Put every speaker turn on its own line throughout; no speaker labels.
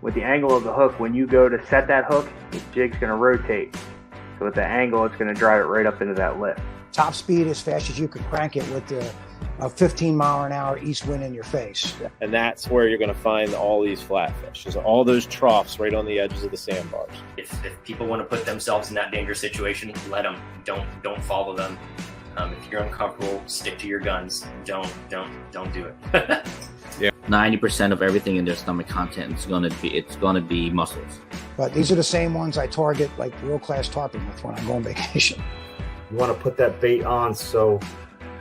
with the angle of the hook, when you go to set that hook, the jig's going to rotate. So with the angle, it's going to drive it right up into that lip.
Top speed as fast as you can crank it with a 15-mile-an-hour east wind in your face.
And that's where you're going to find all these flatfish. There's all those troughs right on the edges of the sandbars.
If people want to put themselves in that dangerous situation, let them. Don't follow them. If you're uncomfortable, stick to your guns. Don't do it.
Yeah. 90% of everything in their stomach content is gonna be mussels.
But these are the same ones I target like world-class tarpon with when I go on vacation.
You want to put that bait on so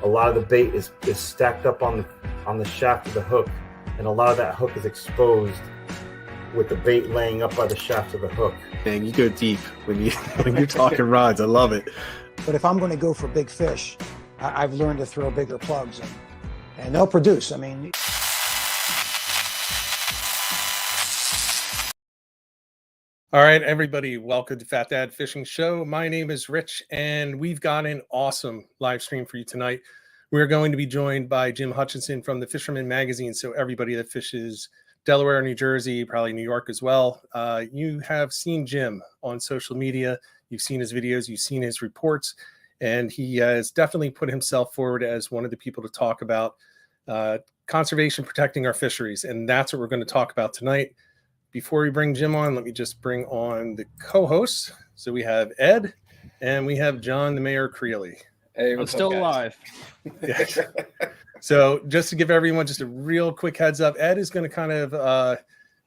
a lot of the bait is stacked up on the shaft of the hook, and a lot of that hook is exposed with the bait laying up by the shaft of the hook.
Man, you go deep when you're talking rods. I love it.
But if I'm going to go for big fish, I've learned to throw bigger plugs, and they'll produce. I mean.
All right, everybody, welcome to Fat Dad Fishing Show. My name is Rich, and we've got an awesome live stream for you tonight. We're going to be joined by Jim Hutchinson from the Fisherman Magazine. So everybody that fishes Delaware, New Jersey, probably New York as well, you have seen Jim on social media. You've seen his videos, you've seen his reports, and he has definitely put himself forward as one of the people to talk about conservation, protecting our fisheries. And that's what we're going to talk about tonight. Before we bring Jim on, let me just bring on the co-hosts. So we have Ed and we have John the Mayor Creeley.
Hey, I'm still alive.
Yeah. So just to give everyone just a real quick heads up, Ed is going to kind of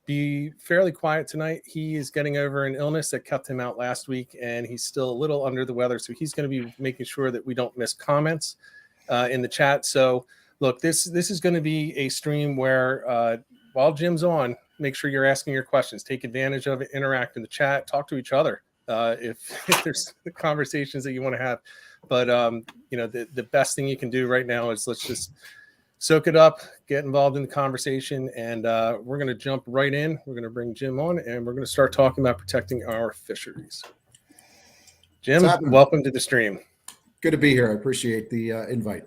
be fairly quiet tonight. He is getting over an illness that kept him out last week, and he's still a little under the weather. So he's going to be making sure that we don't miss comments in the chat. So look, this is going to be a stream where while Jim's on, make sure you're asking your questions. Take advantage of it. Interact in the chat. Talk to each other if there's conversations that you want to have. But you know, the best thing you can do right now is let's just soak it up, get involved in the conversation, and we're going to jump right in. We're going to bring Jim on, and we're going to start talking about protecting our fisheries. Jim, welcome to the stream.
Good to be here. I appreciate the invite.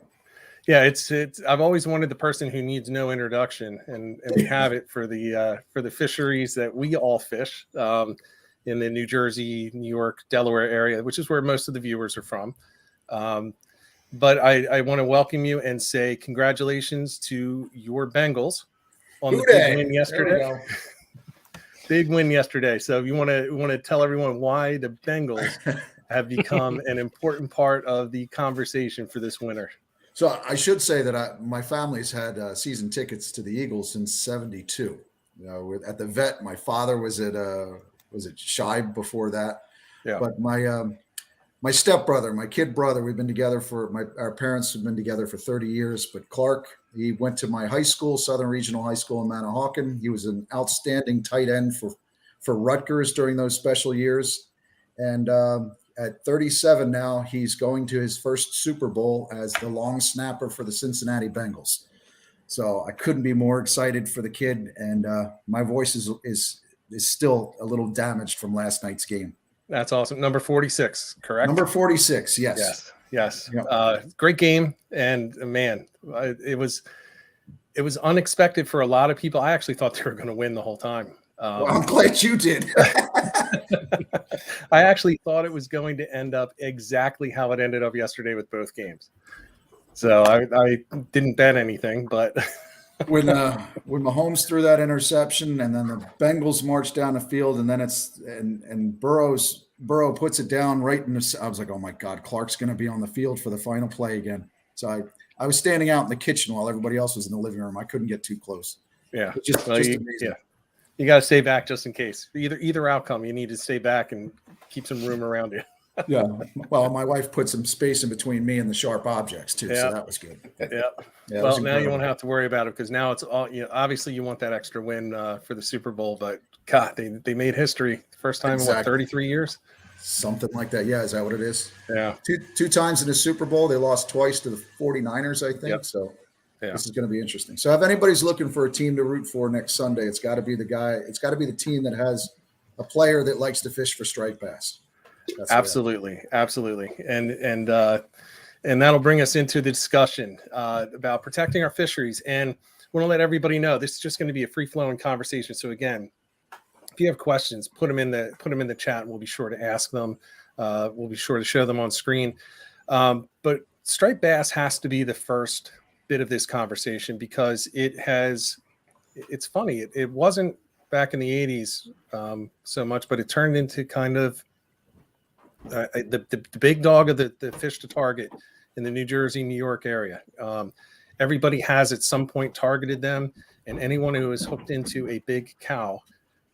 Yeah, it's. I've always wanted the person who needs no introduction, and we have it for the fisheries that we all fish in the New Jersey, New York, Delaware area, which is where most of the viewers are from. But I want to welcome you and say congratulations to your Bengals on the big win yesterday. Big win yesterday. So you want to tell everyone why the Bengals have become an important part of the conversation for this winter.
So I should say that my family's had season tickets to the Eagles since '72. You know, at the vet, my father was at Shibe before that.
Yeah.
But my stepbrother, my kid brother, we've been together our parents have been together for 30 years. But Clark, he went to my high school, Southern Regional High School in Manahawkin. He was an outstanding tight end for Rutgers during those special years. And at 37 now, he's going to his first Super Bowl as the long snapper for the Cincinnati Bengals. So I couldn't be more excited for the kid. And my voice is still a little damaged from last night's game.
That's awesome. Number 46, correct?
Number 46, yes.
Yes.
Yep.
Great game. And man, it was unexpected for a lot of people. I actually thought they were going to win the whole time.
Well, I'm glad you did.
I actually thought it was going to end up exactly how it ended up yesterday with both games. So I didn't bet anything, but
when Mahomes threw that interception and then the Bengals marched down the field and then and Burrow puts it down right in I was like, oh my God, Clark's going to be on the field for the final play again. So I was standing out in the kitchen while everybody else was in the living room. I couldn't get too close.
Yeah.
Just amazing.
Yeah. You got to stay back just in case. Either outcome, you need to stay back and keep some room around you.
Yeah. Well, my wife put some space in between me and the sharp objects too, so that was good.
Yeah. Well, now you won't have to worry about it because now it's all. Obviously, you want that extra win for the Super Bowl, but God, they made history. First time in what, 33 years?
Something like that. Yeah. Is that what it is?
Yeah.
Two times in the Super Bowl. They lost twice to the 49ers, I think.
Yep.
So.
Yeah.
This is going to be interesting. So if anybody's looking for a team to root for next Sunday, it's got to be the team that has a player that likes to fish for strike bass.
Absolutely. And that'll bring us into the discussion about protecting our fisheries. And I want to let everybody know this is just going to be a free flowing conversation. So again, if you have questions, put them in the chat, and we'll be sure to ask them. We'll be sure to show them on screen. But striped bass has to be the first bit of this conversation because it's funny. It wasn't back in the 80s so much, but it turned into kind of the big dog of the fish to target in the New Jersey, New York area. Everybody has at some point targeted them, and anyone who is hooked into a big cow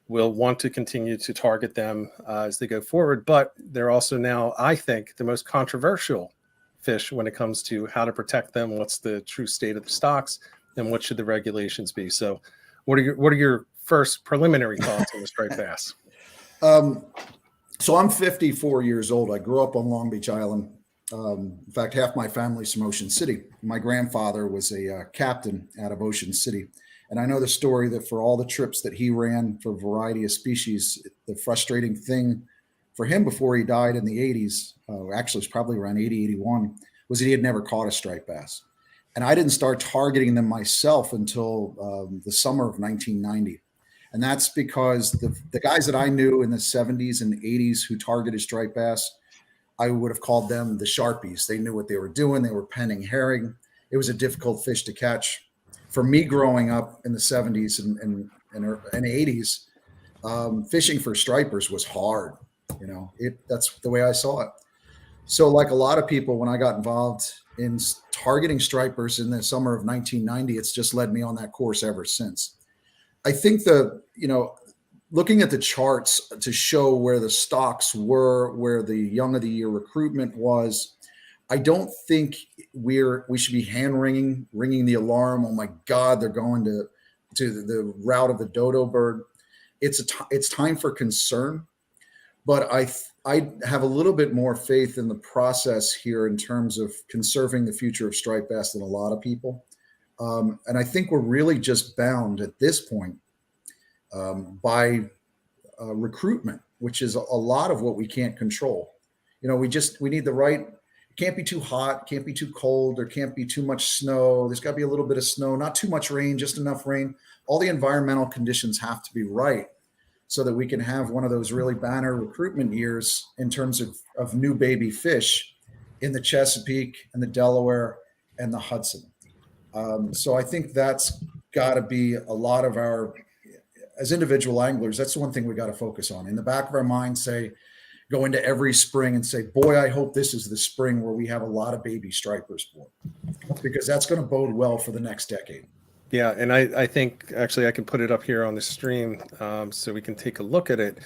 will want to continue to target them as they go forward. But they're also now, I think, the most controversial fish when it comes to how to protect them, what's the true state of the stocks, and what should the regulations be. So what are your first preliminary thoughts on the striped bass?
So I'm 54 years old. I grew up on Long Beach Island. In fact, half my family's from Ocean City. My grandfather was a captain out of Ocean City. And I know the story that for all the trips that he ran for a variety of species, the frustrating thing for him before he died in the 80s, actually it was probably around 80, 81, was that he had never caught a striped bass. And I didn't start targeting them myself until the summer of 1990. And that's because the guys that I knew in the 70s and 80s who targeted striped bass, I would have called them the Sharpies. They knew what they were doing. They were penning herring. It was a difficult fish to catch. For me growing up in the 70s and 80s, fishing for stripers was hard. That's the way I saw it. So like a lot of people, when I got involved in targeting stripers in the summer of 1990, it's just led me on that course ever since. I think looking at the charts to show where the stocks were, where the young of the year recruitment was, I don't think we should be ringing the alarm. Oh my God, they're going to the route of the dodo bird. It's time for concern, but I have a little bit more faith in the process here in terms of conserving the future of striped bass than a lot of people. And I think we're really just bound at this point by recruitment, which is a lot of what we can't control. We need the right, it can't be too hot, can't be too cold, there can't be too much snow. There's got to be a little bit of snow, not too much rain, just enough rain. All the environmental conditions have to be right so that we can have one of those really banner recruitment years in terms of new baby fish in the Chesapeake and the Delaware and the Hudson. So I think that's got to be a lot of our, as individual anglers, that's the one thing we got to focus on. In the back of our mind, go into every spring and say, boy, I hope this is the spring where we have a lot of baby stripers born, because that's going to bode well for the next decade.
Yeah, and I think actually I can put it up here on the stream so we can take a look at it.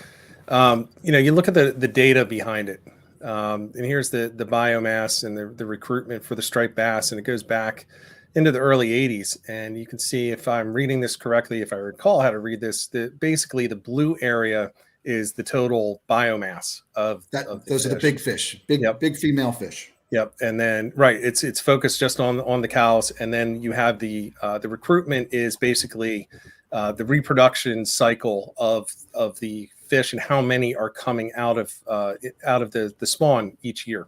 You look at the data behind it, and here's the biomass and the recruitment for the striped bass, and it goes back into the early 80s. And you can see, if I'm reading this correctly, if I recall how to read this, basically the blue area is the total biomass of
those are the big fish, big female fish.
Yep. And then, right, it's focused just on the cows. And then you have the recruitment is basically the reproduction cycle of the fish and how many are coming out of the spawn each year.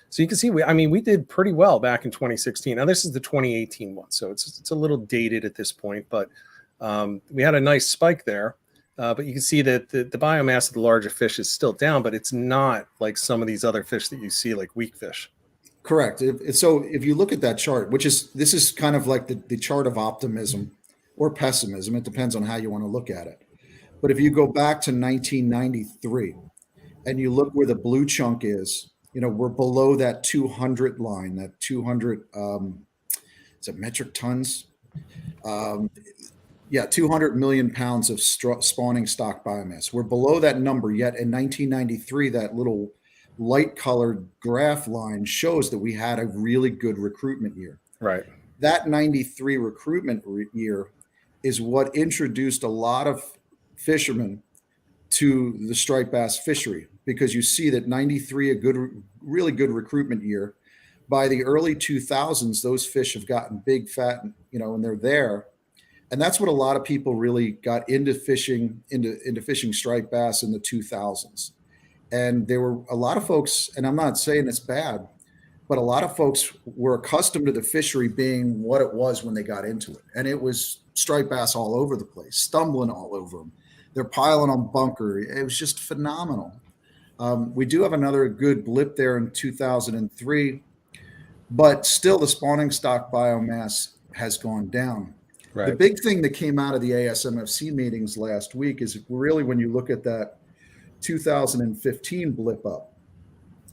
So you can see, we did pretty well back in 2016. Now this is the 2018 one, so it's a little dated at this point, but we had a nice spike there. But you can see that the biomass of the larger fish is still down, but it's not like some of these other fish that you see, like weak fish.
Correct. So if you look at that chart, this is kind of like the chart of optimism or pessimism. It depends on how you want to look at it. But if you go back to 1993 and you look where the blue chunk is, we're below that 200 line, that 200, is it metric tons? 200 million pounds of spawning stock biomass. We're below that number, yet in 1993, that little light colored graph line shows that we had a really good recruitment year.
Right.
That 93 recruitment year is what introduced a lot of fishermen to the striped bass fishery, because you see that 93, really good recruitment year. By the early 2000s, those fish have gotten big, fat, and they're there. And that's what a lot of people really got into fishing striped bass in the 2000s. And there were a lot of folks, and I'm not saying it's bad, but a lot of folks were accustomed to the fishery being what it was when they got into it. And it was striped bass all over the place, stumbling all over them. They're piling on bunker. It was just phenomenal. We do have another good blip there in 2003, but still the spawning stock biomass has gone down.
Right.
The big thing that came out of the ASMFC meetings last week is really when you look at that 2015 blip up,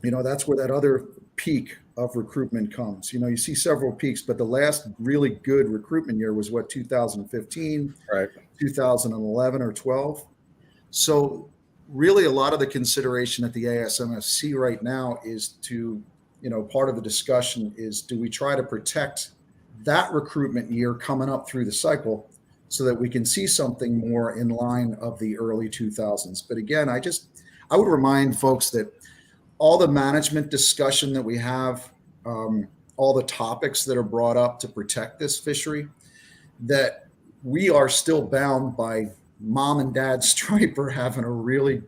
that's where that other peak of recruitment comes. You see several peaks, but the last really good recruitment year was 2015,
right,
2011 or 12. So really a lot of the consideration at the ASMFC right now is to, part of the discussion is, do we try to protect that recruitment year coming up through the cycle so that we can see something more in line of the early 2000s? But again, I would remind folks that all the management discussion that we have, all the topics that are brought up to protect this fishery, that we are still bound by mom and dad striper having a really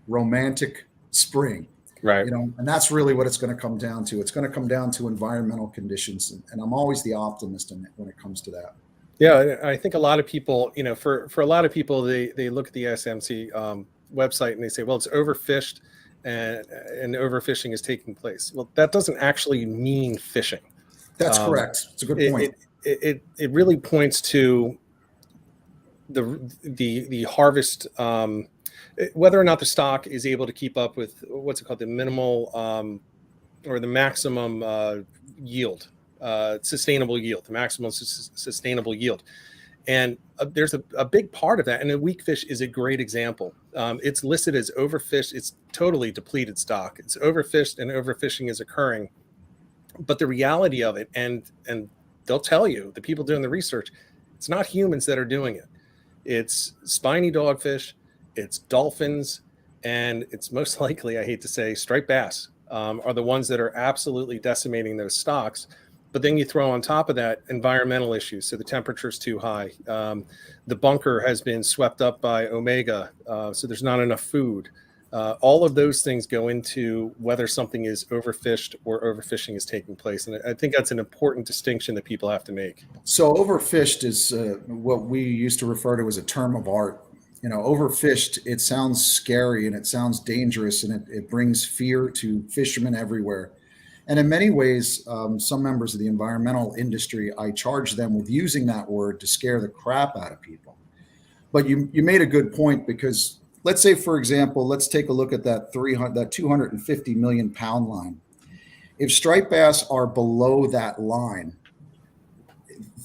romantic spring.
right.
And that's really what it's going to come down to. It's going to come down to environmental conditions. And I'm always the optimist when it comes to that.
Yeah, I think a lot of people, for a lot of people, they look at the SMC website and they say, well, it's overfished and overfishing is taking place. Well, that doesn't actually mean fishing.
That's correct. It's a good point.
It really points to the harvest, whether or not the stock is able to keep up with what's it called, the minimal or the maximum yield, sustainable yield, the maximum sustainable yield. And there's a big part of that. And a weak fish is a great example. It's listed as overfished. It's totally depleted stock. It's overfished and overfishing is occurring. But the reality of it, and they'll tell you, the people doing the research, it's not humans that are doing it. It's spiny dogfish, it's dolphins, and it's most likely, I hate to say, striped bass are the ones that are absolutely decimating those stocks. But then you throw on top of that environmental issues. So the temperature is too high. The bunker has been swept up by omega, so there's not enough food. All of those things go into whether something is overfished or overfishing is taking place. And I think that's an important distinction that people have to make.
So overfished is what we used to refer to as a term of art. Overfished, it sounds scary and it sounds dangerous and it brings fear to fishermen everywhere. And in many ways, some members of the environmental industry, I charge them with using that word to scare the crap out of people. But you made a good point, because let's say, for example, let's take a look at that 250 million pound line. If striped bass are below that line,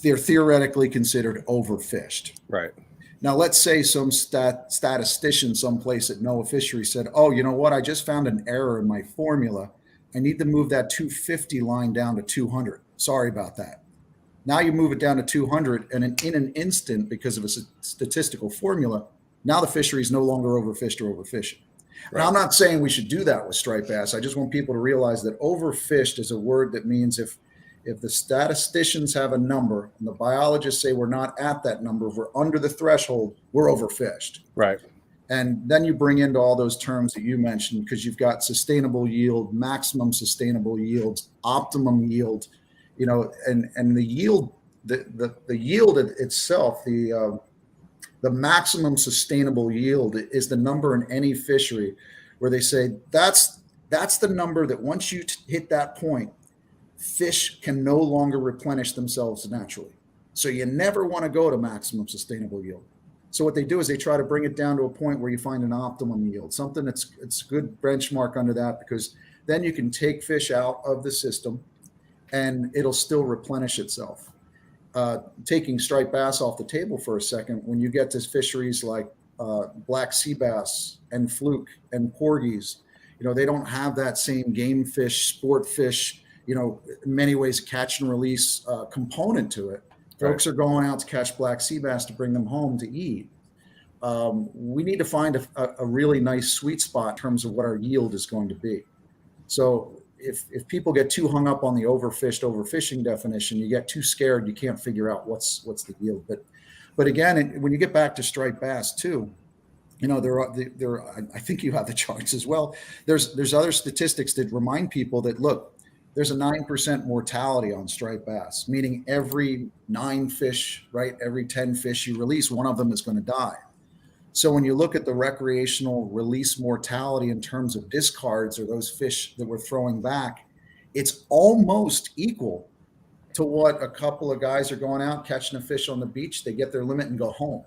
they're theoretically considered overfished.
Right.
Now, let's say some statistician someplace at NOAA Fisheries said, oh, you know what? I just found an error in my formula. I need to move that 250 line down to 200. Sorry about that. Now you move it down to 200, and in an instant, because of a statistical formula, now the fishery is no longer overfished or overfishing. Right. Now, I'm not saying we should do that with striped bass. I just want people to realize that overfished is a word that means if the statisticians have a number and the biologists say we're not at that number, we're under the threshold, we're overfished.
Right.
And then you bring into all those terms that you mentioned, because you've got sustainable yield, maximum sustainable yields, optimum yield, and the yield, the yield itself, the maximum sustainable yield is the number in any fishery where they say that's the number that once you hit that point, fish can no longer replenish themselves naturally. So you never want to go to maximum sustainable yield. So what they do is they try to bring it down to a point where you find an optimum yield, something it's a good benchmark under that, because then you can take fish out of the system and it'll still replenish itself. Taking striped bass off the table for a second, when you get to fisheries like black sea bass and fluke and porgies, they don't have that same game fish, sport fish, in many ways catch and release component to it. Right. Folks are going out to catch black sea bass to bring them home to eat. We need to find a really nice sweet spot in terms of what our yield is going to be. So if people get too hung up on the overfishing definition, you get too scared, you can't figure out what's the yield. But again, when you get back to striped bass too, there are I think you have the charts as well. There's other statistics that remind people that, look, there's a 9% mortality on striped bass, meaning every 9 fish, right, every 10 fish you release, one of them is going to die. So when you look at the recreational release mortality in terms of discards or those fish that we're throwing back, it's almost equal to what a couple of guys are going out catching a fish on the beach. They get their limit and go home.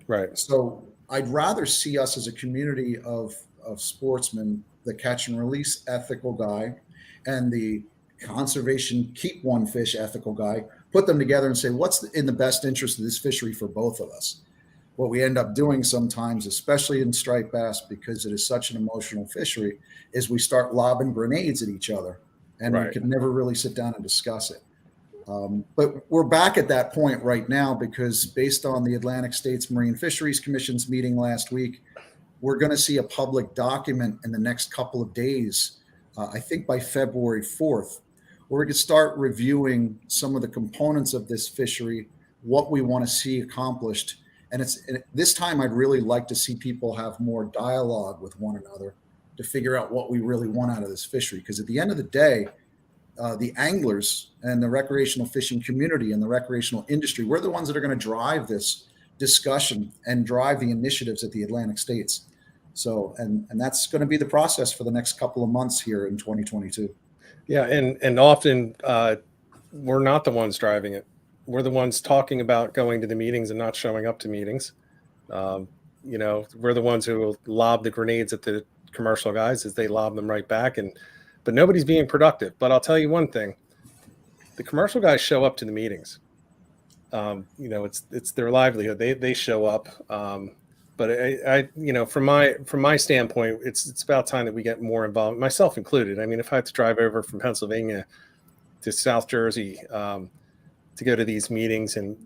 Right.
So I'd rather see us as a community of sportsmen, the catch and release ethical guy and the conservation keep one fish ethical guy, put them together and say, what's in the best interest of this fishery for both of us? What we end up doing sometimes, especially in striped bass, because it is such an emotional fishery, is we start lobbing grenades at each other, and we can never really sit down and discuss it. But we're back at that point right now, because based on the Atlantic States Marine Fisheries Commission's meeting last week, we're going to see a public document in the next couple of days, I think by February 4th, where we can start reviewing some of the components of this fishery, what we want to see accomplished. And this time I'd really like to see people have more dialogue with one another to figure out what we really want out of this fishery. Because at the end of the day, the anglers and the recreational fishing community and the recreational industry, we're the ones that are going to drive this discussion and drive the initiatives at the Atlantic States. So, and that's going to be the process for the next couple of months here in 2022.
Yeah. And often we're not the ones driving it. We're the ones talking about going to the meetings and not showing up to meetings. We're the ones who will lob the grenades at the commercial guys as they lob them right back. But nobody's being productive. But I'll tell you one thing: the commercial guys show up to the meetings. It's their livelihood. They show up. But I from my standpoint, it's about time that we get more involved, myself included. I mean, if I had to drive over from Pennsylvania to South Jersey to go to these meetings and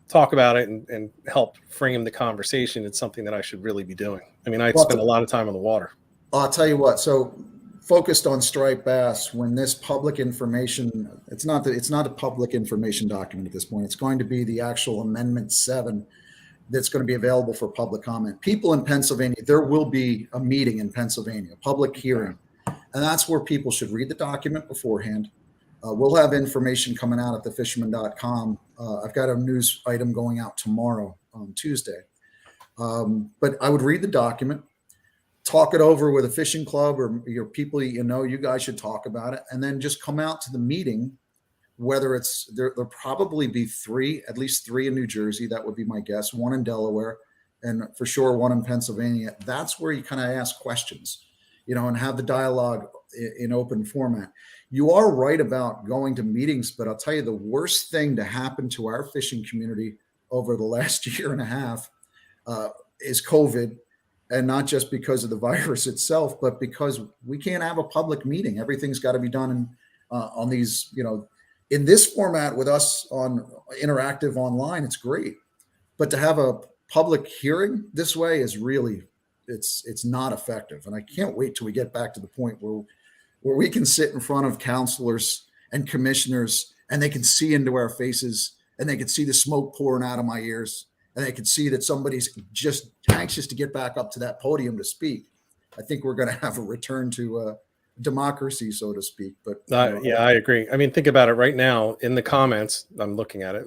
talk about it and help frame the conversation, it's something that I should really be doing. I mean, I spend a lot of time on the water.
I'll tell you what. So focused on striped bass, when this public information, it's not a public information document at this point. It's going to be the actual Amendment 7 that's going to be available for public comment. People in Pennsylvania, there will be a meeting in Pennsylvania, a public hearing, and that's where people should read the document beforehand. We'll have information coming out at thefisherman.com. I've got a news item going out tomorrow on Tuesday. But I would read the document, talk it over with a fishing club or your people, you guys should talk about it, and then just come out to the meeting. Whether there'll probably be at least three in New Jersey. That would be my guess. One in Delaware, and for sure one in Pennsylvania. That's where you kind of ask questions, and have the dialogue in open format. You are right about going to meetings, but I'll tell you, the worst thing to happen to our fishing community over the last year and a half is COVID. And not just because of the virus itself, but because we can't have a public meeting. Everything's got to be done on these, in this format with us on interactive online. It's great, but to have a public hearing this way is really, it's not effective. And I can't wait till we get back to the point where we can sit in front of counselors and commissioners and they can see into our faces and they can see the smoke pouring out of my ears and they can see that somebody's just anxious to get back up to that podium to speak. I think we're going to have a return to democracy, so to speak. But
yeah, I agree. I mean, think about it right now in the comments. I'm looking at it.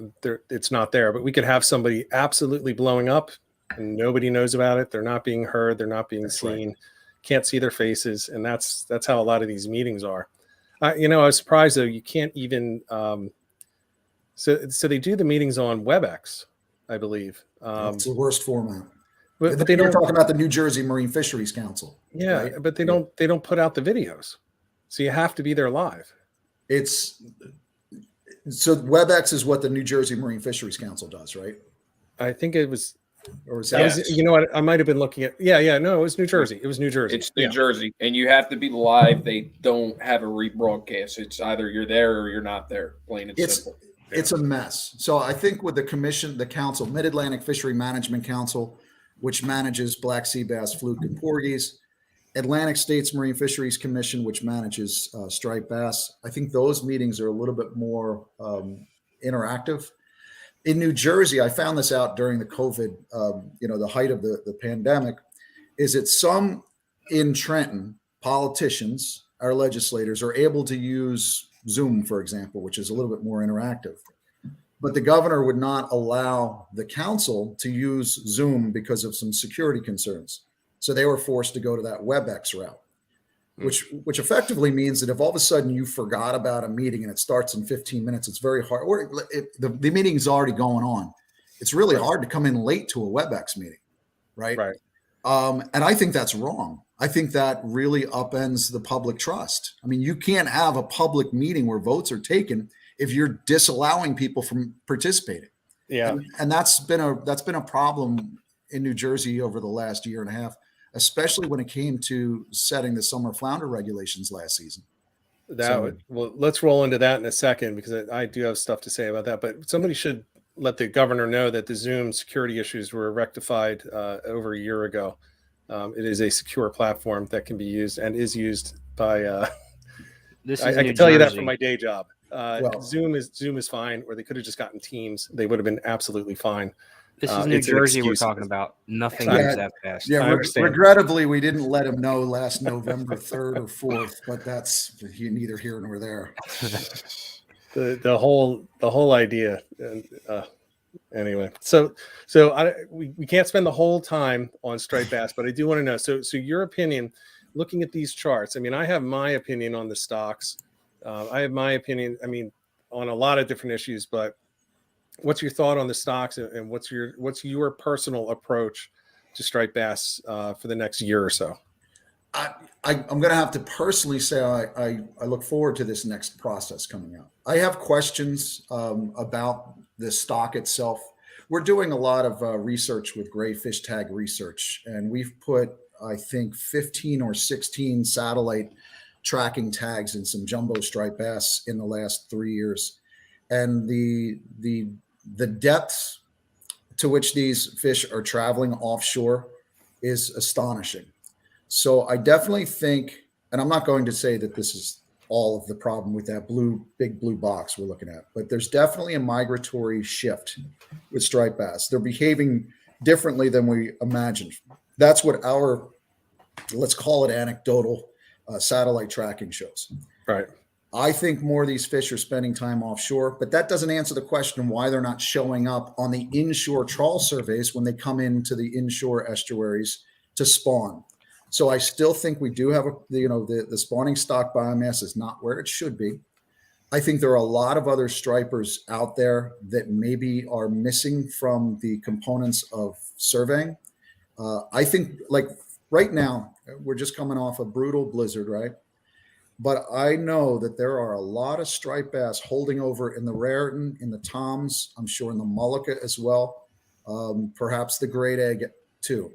It's not there, but we could have somebody absolutely blowing up and nobody knows about it. They're not being heard. They're not being seen. Right. Can't see their faces. And that's how a lot of these meetings are. I was surprised though. You can't even, so they do the meetings on WebEx, I believe.
It's the worst format.
But they don't
talk about the New Jersey Marine Fisheries Council.
Yeah, right? But they don't put out the videos. So you have to be there live.
So WebEx is what the New Jersey Marine Fisheries Council does, right?
I think it was,
or is that?
You know what? I might have been looking at. Yeah. No, it was New Jersey. It was New Jersey.
It's New Jersey, and you have to be live. They don't have a rebroadcast. It's either you're there or you're not there. Plain and simple.
It's a mess. So I think with the commission, the council, Mid-Atlantic Fishery Management Council, which manages black sea bass, fluke, and porgies, Atlantic States Marine Fisheries Commission, which manages striped bass. I think those meetings are a little bit more interactive. In New Jersey, I found this out during the COVID, the height of the pandemic, is that some in Trenton, politicians, our legislators, are able to use Zoom, for example, which is a little bit more interactive. But the governor would not allow the council to use Zoom because of some security concerns. So they were forced to go to that WebEx route, which effectively means that if all of a sudden you forgot about a meeting and it starts in 15 minutes, it's very hard. Or the meeting is already going on. It's really hard to come in late to a WebEx meeting, right?
Right.
And I think that's wrong. I think that really upends the public trust. I mean, you can't have a public meeting where votes are taken if you're disallowing people from participating.
Yeah.
And that's been a problem in New Jersey over the last year and a half, especially when it came to setting the summer flounder regulations last season.
Well, let's roll into that in a second, because I do have stuff to say about that. But somebody should let the governor know that the Zoom security issues were rectified over a year ago. It is a secure platform that can be used and is used by. I can tell you that from my day job. Zoom is fine, or they could have just gotten Teams. They would have been absolutely fine.
This is New Jersey we're talking about. Nothing moves that fast.
Yeah, regrettably, we didn't let him know last November 3rd or 4th, but that's neither here nor there.
The whole idea. And, anyway, so we can't spend the whole time on striped bass, but I do want to know. So your opinion, looking at these charts. I mean, I have my opinion on the stocks. I have my opinion. I mean, on a lot of different issues, but what's your thought on the stocks, and what's your personal approach to striped bass for the next year or so?
I'm going to have to personally say I look forward to this next process coming out. I have questions about the stock itself. We're doing a lot of research with Gray Fish Tag Research, and we've put, I think, 15 or 16 satellite tracking tags in some jumbo striped bass in the last 3 years. And the depths to which these fish are traveling offshore is astonishing. So I definitely think, and I'm not going to say that this is all of the problem with that big blue box we're looking at, but there's definitely a migratory shift with striped bass. They're behaving differently than we imagined. That's what our, let's call it anecdotal, satellite tracking shows.
Right.
I think more of these fish are spending time offshore, but that doesn't answer the question why they're not showing up on the inshore trawl surveys when they come into the inshore estuaries to spawn. So I still think we do have the spawning stock biomass is not where it should be. I think there are a lot of other stripers out there that maybe are missing from the components of surveying. I think, like right now, we're just coming off a brutal blizzard, right? But I know that there are a lot of striped bass holding over in the Raritan, in the Toms, I'm sure in the Mullica as well, perhaps the Great Egg too.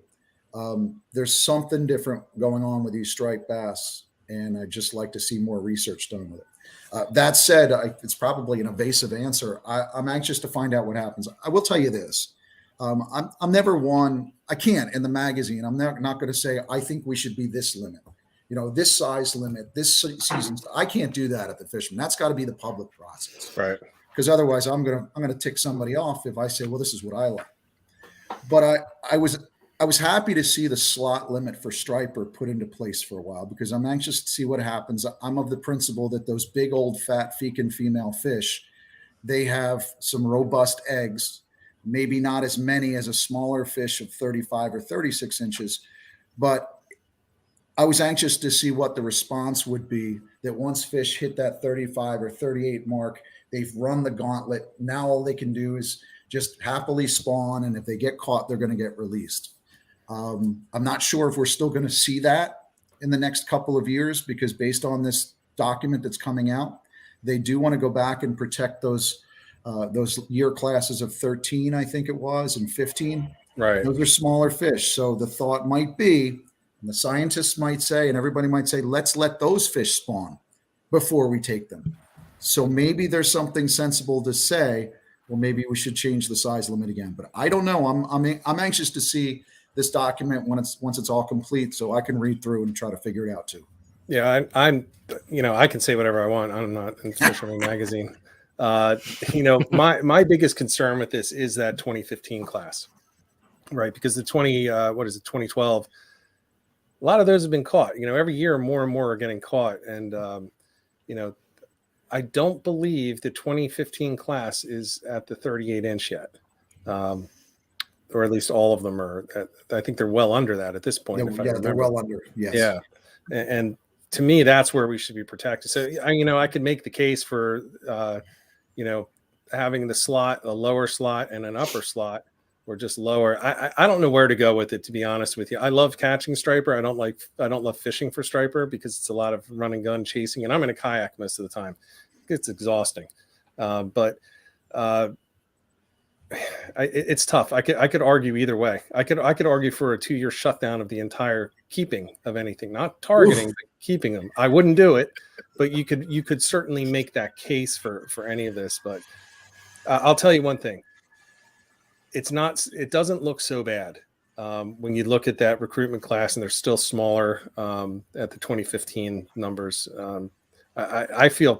There's something different going on with these striped bass, and I'd just like to see more research done with it. That said, it's probably an evasive answer. I'm anxious to find out what happens. I will tell you this. I'm never one, I can't in the magazine. I'm not going to say, I think we should be this limit, this size limit, this season. I can't do that at the Fisherman. That's got to be the public process.
Right. Because
otherwise I'm going to tick somebody off if I say, well, this is what I like. But I was happy to see the slot limit for striper put into place for a while, because I'm anxious to see what happens. I'm of the principle that those big old fat fecund female fish, they have some robust eggs, maybe not as many as a smaller fish of 35 or 36 inches. But I was anxious to see what the response would be, that once fish hit that 35 or 38 mark, they've run the gauntlet. Now all they can do is just happily spawn. And if they get caught, they're going to get released. I'm not sure if we're still going to see that in the next couple of years, because based on this document that's coming out, they do want to go back and protect those year classes of 13, I think it was, and 15.
Right.
Those are smaller fish. So the thought might be, and the scientists might say, and everybody might say, let's let those fish spawn before we take them. So maybe there's something sensible to say, well, maybe we should change the size limit again. But I don't know. I'm anxious to see this document once it's all complete, so I can read through and try to figure it out too.
Yeah, I'm I can say whatever I want. I'm not in Fisherman Magazine. My biggest concern with this is that 2015 class, right? Because the 2012, a lot of those have been caught. Every year more and more are getting caught, and I don't believe the 2015 class is at the 38 inch yet. Or at least all of them are. I think they're well under that at this point.
They're well under. Yes.
Yeah. And to me, that's where we should be protected. So, I could make the case for, having the slot, a lower slot and an upper slot, or just lower. I don't know where to go with it, to be honest with you. I love catching striper. I don't love fishing for striper because it's a lot of run and gun chasing, and I'm in a kayak most of the time. It's exhausting. It's tough. I could argue either way. I could argue for a 2-year shutdown of the entire keeping of anything, not targeting, but keeping them. I wouldn't do it, but you could certainly make that case for any of this. But I'll tell you one thing. It doesn't look so bad when you look at that recruitment class, and they're still smaller at the 2015 numbers. I feel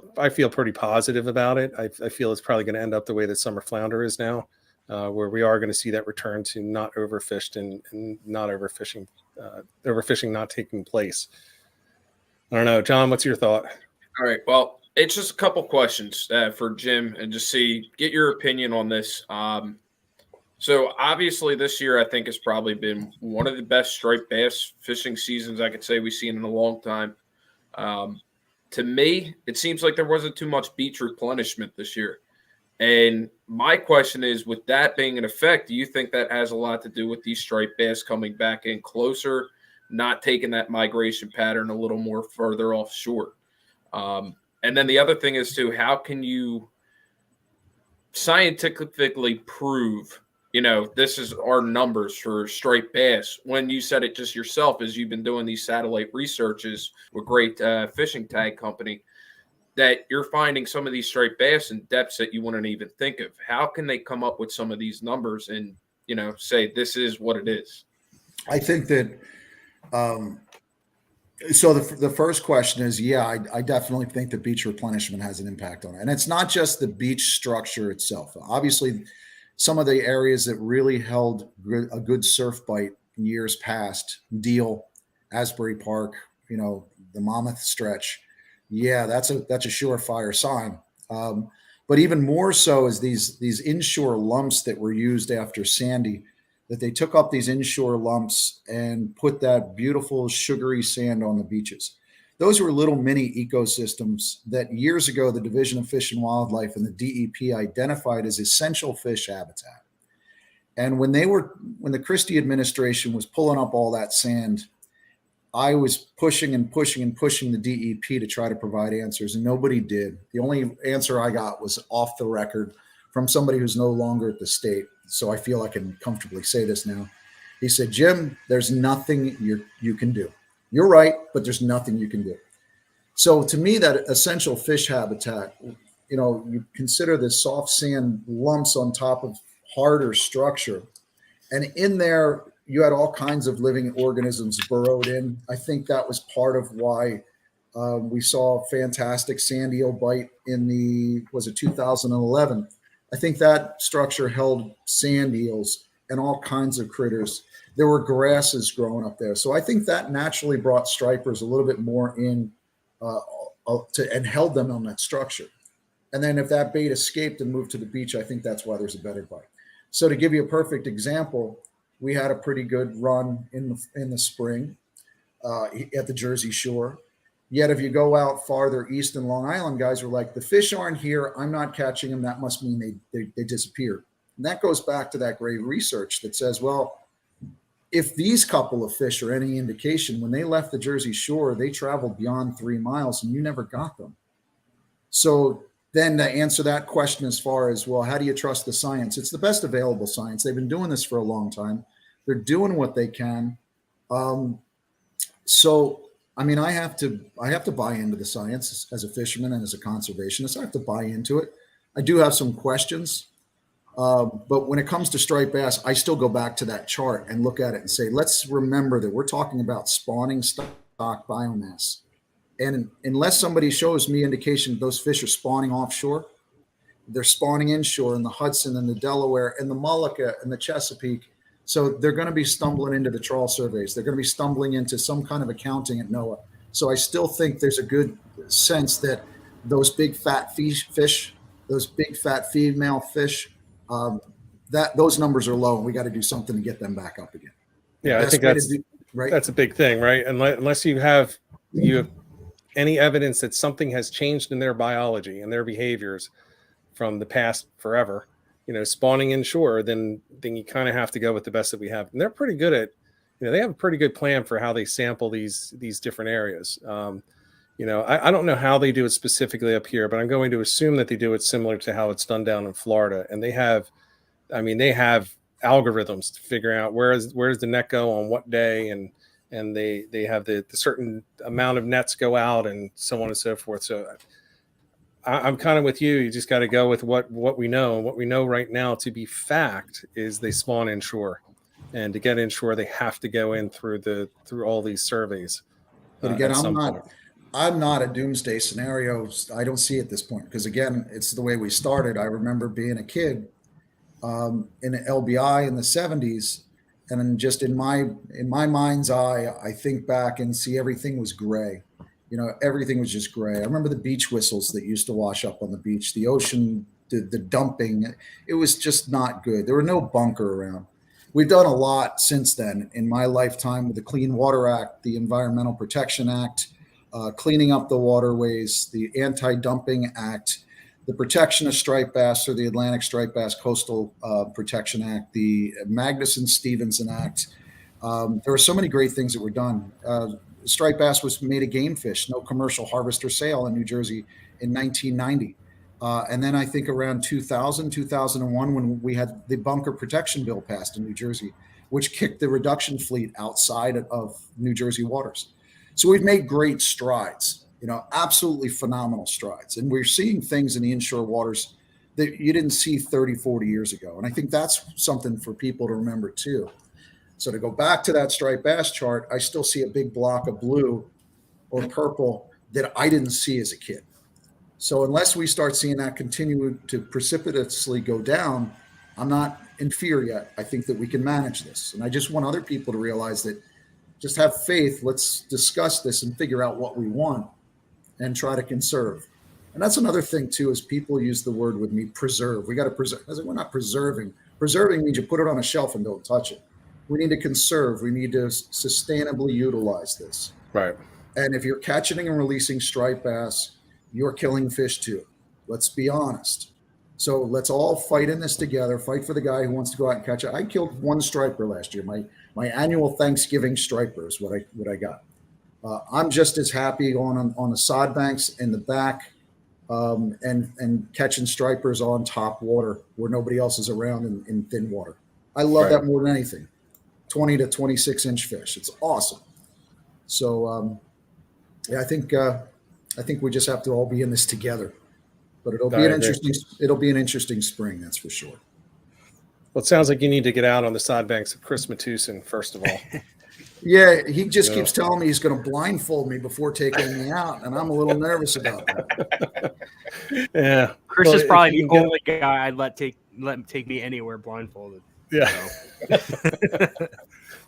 pretty positive about it. I feel it's probably going to end up the way that summer flounder is now, where we are going to see that return to not overfished and not overfishing, overfishing not taking place. I don't know, John, what's your thought?
All right. Well, it's just a couple questions for Jim, and just get your opinion on this. So obviously this year, I think has probably been one of the best striped bass fishing seasons I could say we've seen in a long time. To me, it seems like there wasn't too much beach replenishment this year. And my question is, with that being in effect, do you think that has a lot to do with these striped bass coming back in closer, not taking that migration pattern a little more further offshore? And then the other thing is, too, how can you scientifically prove, this is our numbers for striped bass, when you said it just yourself, as you've been doing these satellite researches with great fishing tag company, that you're finding some of these striped bass in depths that you wouldn't even think of? How can they come up with some of these numbers and, say this is what it is?
I think that, so the first question is, I definitely think that beach replenishment has an impact on it. And it's not just the beach structure itself. Obviously, some of the areas that really held a good surf bite in years past, Deal, Asbury Park, the Monmouth stretch, that's a surefire sign. But even more so is these inshore lumps that were used after Sandy, that they took up these inshore lumps and put that beautiful sugary sand on the beaches. Those were little mini ecosystems that years ago, the Division of Fish and Wildlife and the DEP identified as essential fish habitat. And when the Christie administration was pulling up all that sand, I was pushing the DEP to try to provide answers, and nobody did. The only answer I got was off the record from somebody who's no longer at the state. So I feel I can comfortably say this now. He said, Jim, there's nothing you can do. You're right, but there's nothing you can do. So to me, that essential fish habitat, you consider the soft sand lumps on top of harder structure. And in there, you had all kinds of living organisms burrowed in. I think that was part of why we saw a fantastic sand eel bite in 2011. I think that structure held sand eels and all kinds of critters. There were grasses growing up there. So I think that naturally brought stripers a little bit more in and held them on that structure. And then if that bait escaped and moved to the beach, I think that's why there's a better bite. So to give you a perfect example, we had a pretty good run in the spring at the Jersey Shore. Yet if you go out farther east in Long Island, guys were like, the fish aren't here. I'm not catching them. That must mean they disappeared. And that goes back to that great research that says, well, if these couple of fish are any indication, when they left the Jersey Shore, they traveled beyond 3 miles and you never got them. So then to answer that question as far as, well, how do you trust the science? It's the best available science. They've been doing this for a long time. They're doing what they can. So, I mean, I have to buy into the science as a fisherman and as a conservationist. I have to buy into it. I do have some questions. But when it comes to striped bass, I still go back to that chart and look at it and say, let's remember that we're talking about spawning stock biomass. And unless somebody shows me indication that those fish are spawning offshore, they're spawning inshore in the Hudson and the Delaware and the Mullica and the Chesapeake. So they're going to be stumbling into the trawl surveys. They're going to be stumbling into some kind of accounting at NOAA. So I still think there's a good sense that those big fat fish, those big fat female fish, those numbers are low, and we got to do something to get them back up again.
Yeah, I think that's a big thing, right? Unless you have any evidence that something has changed in their biology and their behaviors from the past forever, spawning inshore, then you kind of have to go with the best that we have. And they're pretty good at, they have a pretty good plan for how they sample these different areas. I don't know how they do it specifically up here, but I'm going to assume that they do it similar to how it's done down in Florida. And they have algorithms to figure out where's the net go on what day, and they have the certain amount of nets go out and so on and so forth. So I'm kind of with you. You just got to go with what we know. And what we know right now to be fact is they spawn inshore, and to get inshore, they have to go in through all these surveys.
But again, I'm not a doomsday scenario. I don't see at this point, because again, it's the way we started. I remember being a kid in an LBI in the 70s, and then just in my mind's eye, I think back and see everything was gray. Everything was just gray. I remember the beach whistles that used to wash up on the beach, the ocean, the dumping. It was just not good. There were no bunker around. We've done a lot since then in my lifetime with the Clean Water Act, the Environmental Protection Act, cleaning up the waterways, the Anti-Dumping Act, the protection of striped bass, or the Atlantic Striped Bass Coastal Protection Act, the Magnuson-Stevenson Act. There were so many great things that were done. Striped bass was made a game fish, no commercial harvest or sale in New Jersey in 1990. And then I think around 2000, 2001, when we had the bunker protection bill passed in New Jersey, which kicked the reduction fleet outside of New Jersey waters. So we've made great strides, absolutely phenomenal strides. And we're seeing things in the inshore waters that you didn't see 30, 40 years ago. And I think that's something for people to remember too. So to go back to that striped bass chart, I still see a big block of blue or purple that I didn't see as a kid. So unless we start seeing that continue to precipitously go down, I'm not in fear yet. I think that we can manage this. And I just want other people to realize that just have faith. Let's discuss this and figure out what we want and try to conserve. And that's another thing too, is people use the word with me, preserve. We got to preserve. I said, we're not preserving. Preserving means you put it on a shelf and don't touch it. We need to conserve. We need to sustainably utilize this.
Right.
And if you're catching and releasing striped bass, you're killing fish too. Let's be honest. So let's all fight in this together. Fight for the guy who wants to go out and catch it. I killed one striper last year. My annual Thanksgiving striper is what I got. I'm just as happy on the sod banks in the back and catching stripers on top water where nobody else is around in thin water. I love that more than anything. 20 to 26 inch fish. It's awesome. So I think we just have to all be in this together. But it'll be an interesting spring, that's for sure.
Well, it sounds like you need to get out on the sod banks of Chris Matusin, first of all.
Yeah, he just keeps telling me he's going to blindfold me before taking me out, and I'm a little nervous about that.
Yeah,
Chris is probably the only guy I'd let take me anywhere blindfolded.
Yeah.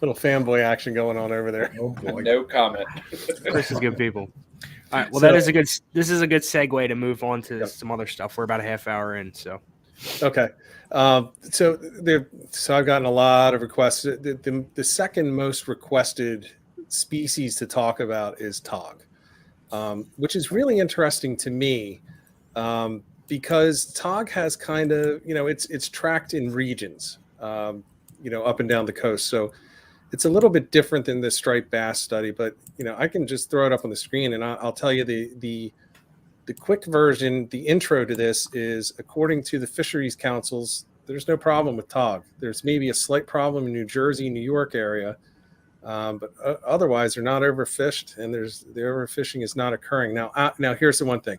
Little fanboy action going on over there.
Oh boy.
No comment.
Chris is good people. All right. Well, this is a good segue to move on to some other stuff. We're about a half hour in, so.
Okay. So I've gotten a lot of requests. The second most requested species to talk about is tog, which is really interesting to me because tog has kind of, it's tracked in regions, up and down the coast. So it's a little bit different than the striped bass study, but I can just throw it up on the screen and I'll tell you the quick version. The intro to this is, according to the Fisheries councils, there's no problem with tog. There's maybe a slight problem in New Jersey, New York area, but otherwise they're not overfished, and the overfishing is not occurring. Now here's the one thing.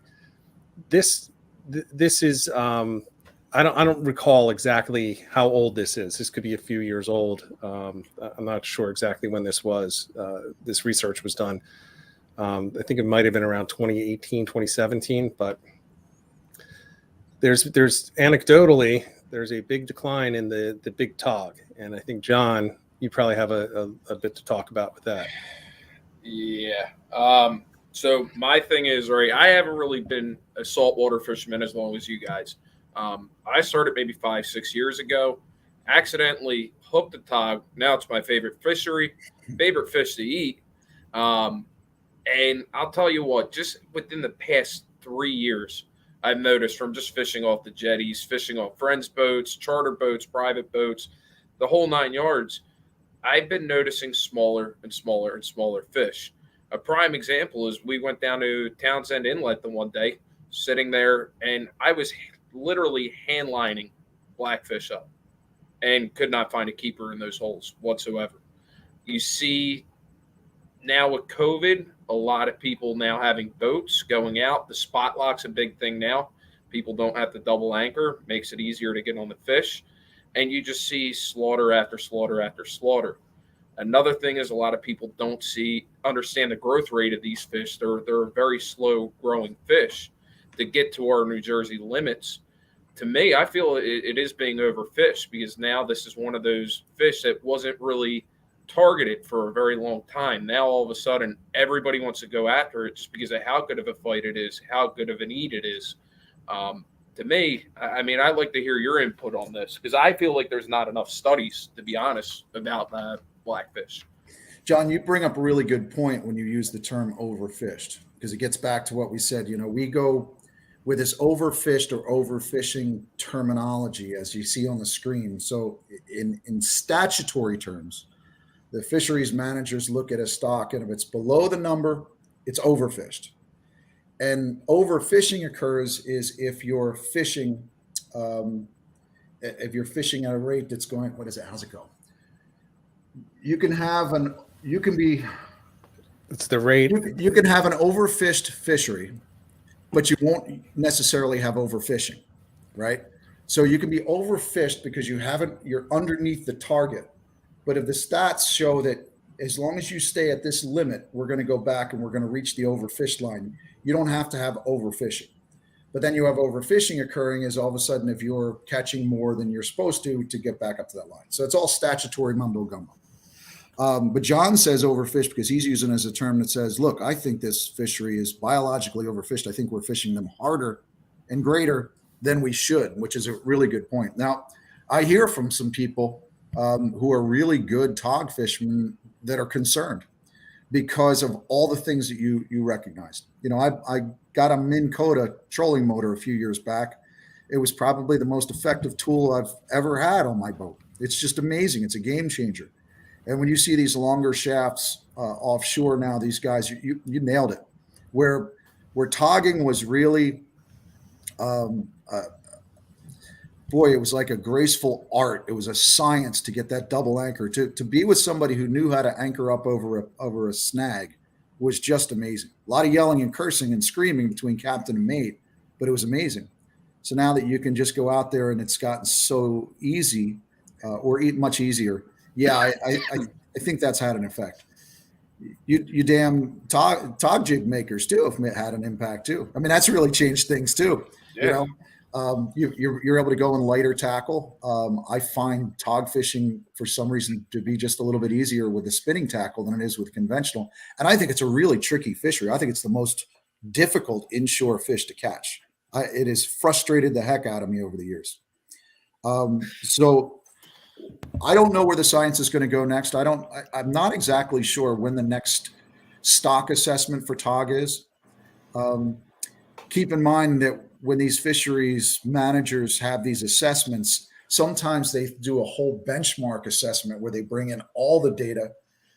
This is I don't recall exactly how old this is. This could be a few years old. I'm not sure exactly when this was. This research was done. I think it might have been around 2018, 2017, but there's anecdotally, there's a big decline in the big tog. And I think, John, you probably have a bit to talk about with that.
Yeah. So my thing is, right, I haven't really been a saltwater fisherman as long as you guys. I started maybe 5, 6 years ago, accidentally hooked a tog. Now it's my favorite fishery, favorite fish to eat. And I'll tell you what, just within the past 3 years, I've noticed from just fishing off the jetties, fishing on friends' boats, charter boats, private boats, the whole 9 yards, I've been noticing smaller and smaller and smaller fish. A prime example is we went down to Townsend Inlet the one day, sitting there, and I was literally hand lining blackfish up and could not find a keeper in those holes whatsoever. You see now with COVID, a lot of people now having boats going out. The spot lock's a big thing now. People don't have to double anchor, makes it easier to get on the fish. And you just see slaughter after slaughter after slaughter. Another thing is a lot of people don't understand the growth rate of these fish. They're very slow growing fish. To get to our New Jersey limits, to me, I feel it is being overfished, because now this is one of those fish that wasn't really targeted for a very long time. Now all of a sudden everybody wants to go after it just because of how good of a fight it is, how good of an eat it is. To me, I mean, I'd like to hear your input on this, because I feel like there's not enough studies, to be honest, about blackfish.
John, you bring up a really good point when you use the term overfished, because it gets back to what we said. You know, we go with this overfished or overfishing terminology, as you see on the screen. So in statutory terms, the fisheries managers look at a stock, and if it's below the number, it's overfished. And overfishing occurs is if you're fishing at a rate that's going, what is it? How's it go?
It's the rate.
You can have an overfished fishery, but you won't necessarily have overfishing, right? So you can be overfished because you're underneath the target. But if the stats show that as long as you stay at this limit, we're going to go back and we're going to reach the overfished line, you don't have to have overfishing. But then you have overfishing occurring is all of a sudden if you're catching more than you're supposed to get back up to that line. So it's all statutory mumbo gumbo. But John says overfished because he's using it as a term that says, look, I think this fishery is biologically overfished. I think we're fishing them harder and greater than we should, which is a really good point. Now, I hear from some people who are really good tog fishermen that are concerned because of all the things that you recognized. You know, I got a Minn Kota trolling motor a few years back. It was probably the most effective tool I've ever had on my boat. It's just amazing. It's a game changer. And when you see these longer shafts offshore now, these guys, you nailed it. Where togging was really, boy, it was like a graceful art. It was a science to get that double anchor. To be with somebody who knew how to anchor up over a snag was just amazing. A lot of yelling and cursing and screaming between captain and mate, but it was amazing. So now that you can just go out there and it's gotten so easy or much easier. Yeah, I think that's had an effect. You damn tog jig makers too have had an impact too. I mean, that's really changed things too. Yeah. You know, you're able to go in lighter tackle. I find tog fishing for some reason to be just a little bit easier with the spinning tackle than it is with conventional. And I think it's a really tricky fishery. I think it's the most difficult inshore fish to catch. It has frustrated the heck out of me over the years. So I don't know where the science is going to go next. I'm not exactly sure when the next stock assessment for tog is. Keep in mind that when these fisheries managers have these assessments, sometimes they do a whole benchmark assessment where they bring in all the data,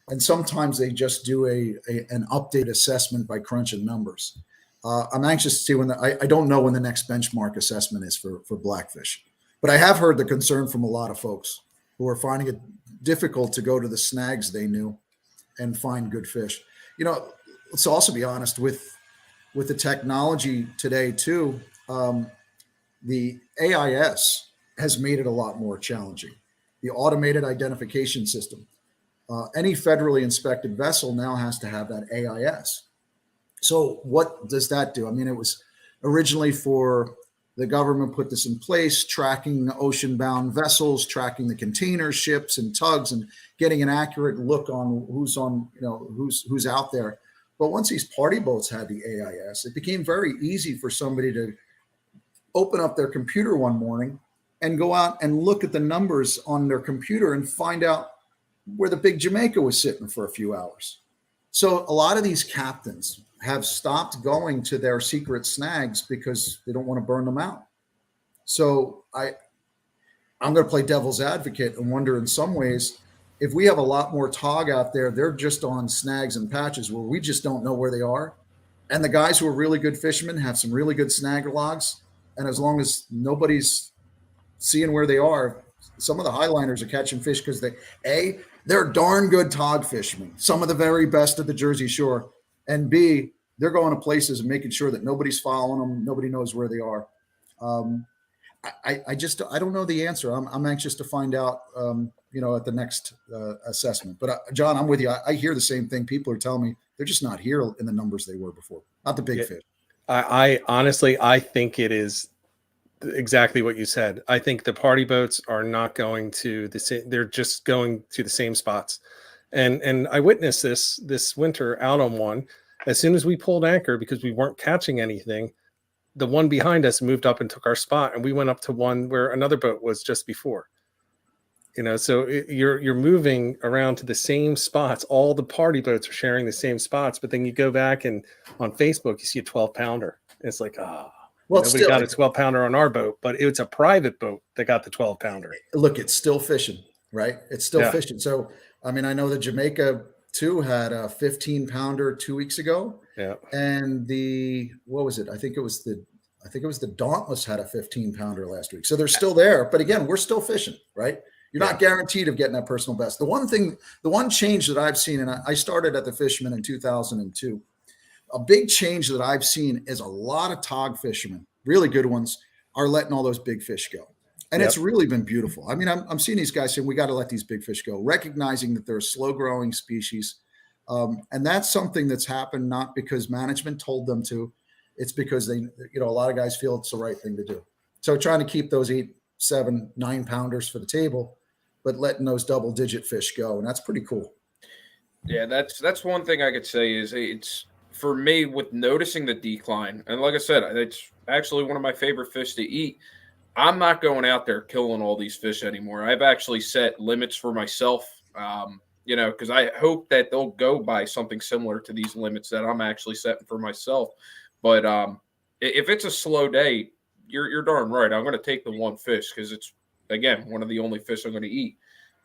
and sometimes they just do an update assessment by crunching numbers. I'm anxious to see I don't know when the next benchmark assessment is for blackfish, but I have heard the concern from a lot of folks who are finding it difficult to go to the snags they knew and find good fish. You know, let's also be honest with the technology today too. The AIS has made it a lot more challenging. The automated identification system. Any federally inspected vessel now has to have that AIS. So what does that do? I mean, it was originally for the government put this in place, tracking ocean-bound vessels, tracking the container ships and tugs, and getting an accurate look on who's out there. But once these party boats had the AIS, it became very easy for somebody to open up their computer one morning and go out and look at the numbers on their computer and find out where the big Jamaica was sitting for a few hours. So a lot of these captains have stopped going to their secret snags because they don't want to burn them out. So I'm going to play devil's advocate and wonder, in some ways, if we have a lot more tog out there, they're just on snags and patches where we just don't know where they are. And the guys who are really good fishermen have some really good snag logs. And as long as nobody's seeing where they are, some of the highliners are catching fish because they're darn good tog fishermen, some of the very best of the Jersey Shore. And B, they're going to places and making sure that nobody's following them. Nobody knows where they are. I don't know the answer. I'm anxious to find out, at the next assessment. But John, I'm with you. I hear the same thing. People are telling me they're just not here in the numbers they were before. Not the big fish.
I honestly, I think it is exactly what you said. I think the party boats are not going to the same. They're just going to the same spots. And I witnessed this winter out on one. As soon as we pulled anchor, because we weren't catching anything, the one behind us moved up and took our spot, and we went up to one where another boat was just before. So you're moving around to the same spots. All the party boats are sharing the same spots, but then you go back and on Facebook, you see a 12-pounder. It's like, well, nobody got a 12-pounder on our boat, but it's a private boat that got the 12-pounder.
Look, it's still fishing, right? It's still fishing. So, I mean, I know that Jamaica too had a 15-pounder 2 weeks ago. Yeah. And what was it? I think it was the Dauntless had a 15-pounder last week. So they're still there. But again, we're still fishing, right? You're not guaranteed of getting that personal best. The one change that I've seen, and I started at the Fisherman in 2002, a big change that I've seen is a lot of tog fishermen, really good ones, are letting all those big fish go. And it's really been beautiful. I mean, I'm seeing these guys saying, we got to let these big fish go, recognizing that they're a slow growing species. And that's something that's happened not because management told them to, it's because a lot of guys feel it's the right thing to do. So trying to keep those 8, 7, 9-pounders for the table, but letting those double-digit fish go, and that's pretty cool.
Yeah, that's one thing I could say is it's for me with noticing the decline, and like I said, it's actually one of my favorite fish to eat. I'm not going out there killing all these fish anymore. I've actually set limits for myself, because I hope that they'll go by something similar to these limits that I'm actually setting for myself. But if it's a slow day, you're darn right. I'm going to take the one fish because it's, again, one of the only fish I'm going to eat.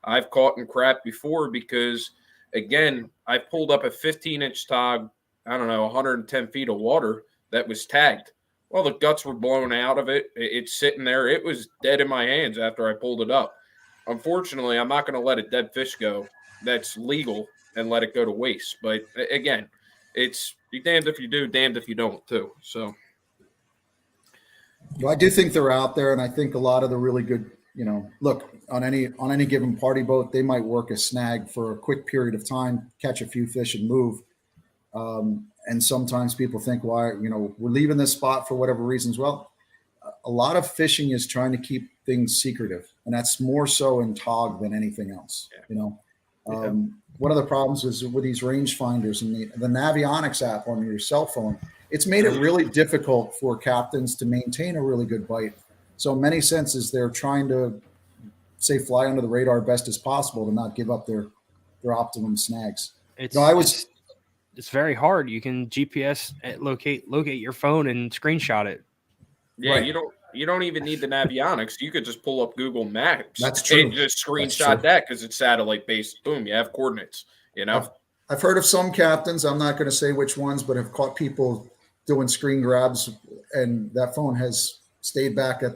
I've caught in crap before because, again, I pulled up a 15-inch tog, 110 feet of water that was tagged. Well, the guts were blown out of it. It's sitting there. It was dead in my hands after I pulled it up. Unfortunately, I'm not going to let a dead fish go that's legal and let it go to waste. But, again, it's be damned if you do, damned if you don't, too. So,
well, I do think they're out there, and I think a lot of the really good, look, on any given party boat, they might work a snag for a quick period of time, catch a few fish and move. And sometimes people think, why, we're leaving this spot for whatever reasons. Well, a lot of fishing is trying to keep things secretive, and that's more so in tog than anything else. One of the problems is with these range finders and the Navionics app on your cell phone, it's made it really difficult for captains to maintain a really good bite. So in many senses, they're trying to fly under the radar best as possible to not give up their optimum snags.
It's very hard. You can GPS locate your phone and screenshot it.
Yeah,
right.
You don't even need the Navionics. You could just pull up Google Maps.
That's true.
And just screenshot that because it's satellite based. Boom, you have coordinates.
I've heard of some captains. I'm not going to say which ones, but have caught people doing screen grabs, and that phone has stayed back at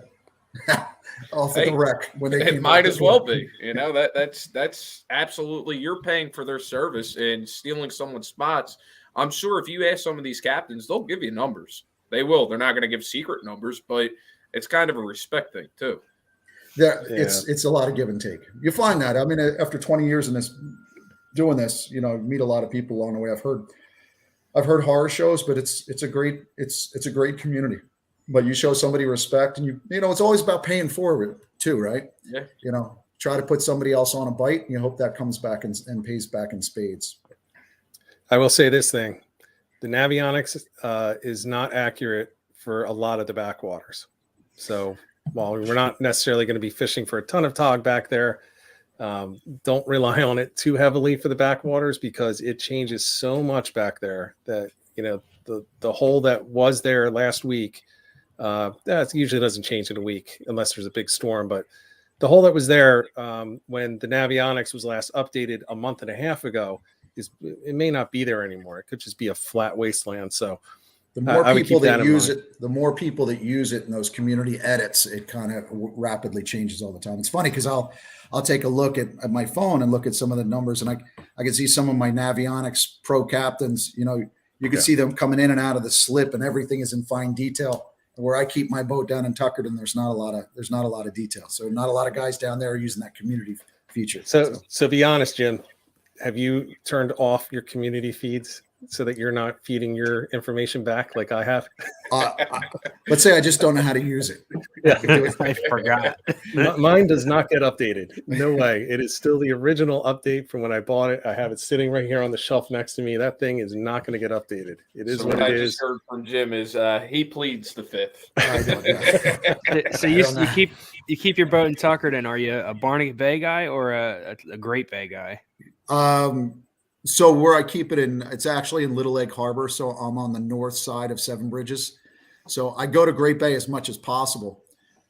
off at the wreck when they came.
It might as well be. That's absolutely, you're paying for their service and stealing someone's spots. I'm sure if you ask some of these captains, they'll give you numbers. They will. They're not going to give secret numbers, but it's kind of a respect thing too.
It's a lot of give and take. You find that. I mean, after 20 years in doing this, meet a lot of people along the way. I've heard horror shows, but it's a great community. But you show somebody respect, and it's always about paying forward too, right? Yeah. Try to put somebody else on a bite, and you hope that comes back and pays back in spades.
I will say this thing. the navionics is not accurate for a lot of the backwaters. So while we're not necessarily going to be fishing for a ton of tog back there, don't rely on it too heavily for the backwaters, because it changes so much back there that, the hole that was there last week, that usually doesn't change in a week unless there's a big storm. But the hole that was there when the navionics was last updated a month and a half ago, it may not be there anymore. It could just be a flat wasteland. So
the more people that use it, the more people that use it in those community edits, it kind of rapidly changes all the time. It's funny because I'll take a look at my phone and look at some of the numbers, and I can see some of my navionics pro captains. You can see them coming in and out of the slip, and everything is in fine detail. Where I keep my boat down in Tuckerton, there's not a lot of detail. So not a lot of guys down there are using that community feature.
So be honest, Jim. Have you turned off your community feeds so that you're not feeding your information back like I have?
Let's say I just don't know how to use it.
Yeah,
I forgot.
Mine does not get updated. No way. It is still the original update from when I bought it. I have it sitting right here on the shelf next to me. That thing is not going to get updated. It is what it is.
I just heard from Jim is he pleads the fifth.
So you keep your boat in Tuckerton. Are you a Barnegat Bay guy or a Great Bay guy?
So where I keep it it's actually in Little Egg Harbor. So I'm on the north side of Seven Bridges. So I go to Great Bay as much as possible.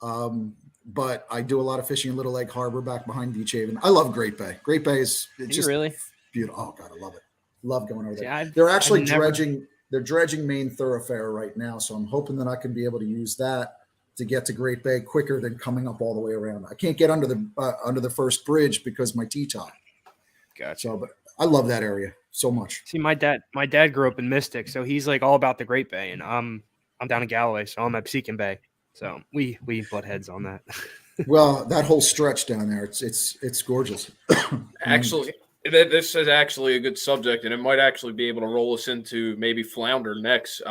But I do a lot of fishing in Little Egg Harbor back behind Beach Haven. I love Great Bay. Great Bay is just
really
beautiful. Oh God, I love it. Love going over there. They're actually dredging. They're dredging Main Thoroughfare right now. So I'm hoping that I can be able to use that to get to Great Bay quicker than coming up all the way around. I can't get under the first bridge because my T-top.
Gotcha.
So, but I love that area so much.
See, my dad grew up in Mystic, so he's like all about the Great Bay, and I'm down in Galloway, so I'm at Seacon Bay. So we butt heads on that.
Well, that whole stretch down there, it's gorgeous.
Actually, this is actually a good subject, and it might actually be able to roll us into maybe flounder next.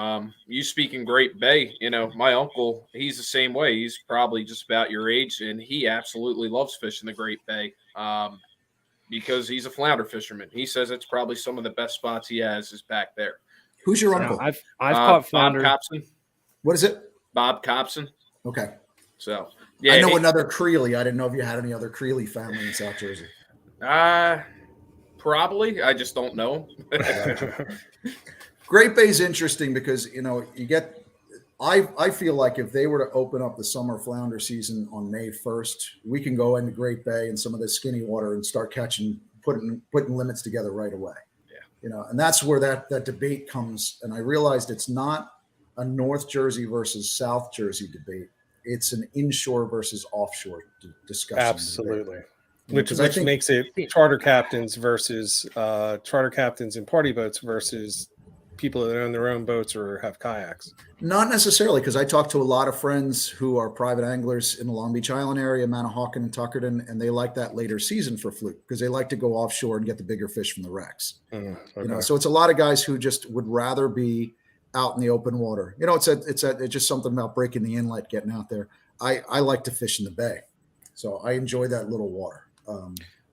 You speaking Great Bay, my uncle, he's the same way. He's probably just about your age, and he absolutely loves fishing the Great Bay. Because he's a flounder fisherman. He says it's probably some of the best spots he has is back there.
Who's your uncle?
I've caught flounder.
Bob Copson.
What is it?
Bob Copson.
Okay.
So
I know another Creeley. I didn't know if you had any other Creeley family in South Jersey.
Probably. I just don't know.
Great Bay is interesting because you get. I feel like if they were to open up the summer flounder season on May 1st, we can go into Great Bay and some of the skinny water and start putting limits together right away. Yeah. And that's where that debate comes. And I realized it's not a North Jersey versus South Jersey debate. It's an inshore versus offshore discussion.
Absolutely. Which makes it charter captains versus charter captains in party boats versus people that own their own boats or have kayaks.
Not necessarily, because I talk to a lot of friends who are private anglers in the Long Beach Island area, Manahawkin and Tuckerton, and they like that later season for fluke because they like to go offshore and get the bigger fish from the wrecks. Okay. So it's a lot of guys who just would rather be out in the open water. It's just something about breaking the inlet, getting out there. I like to fish in the bay, so I enjoy that little water.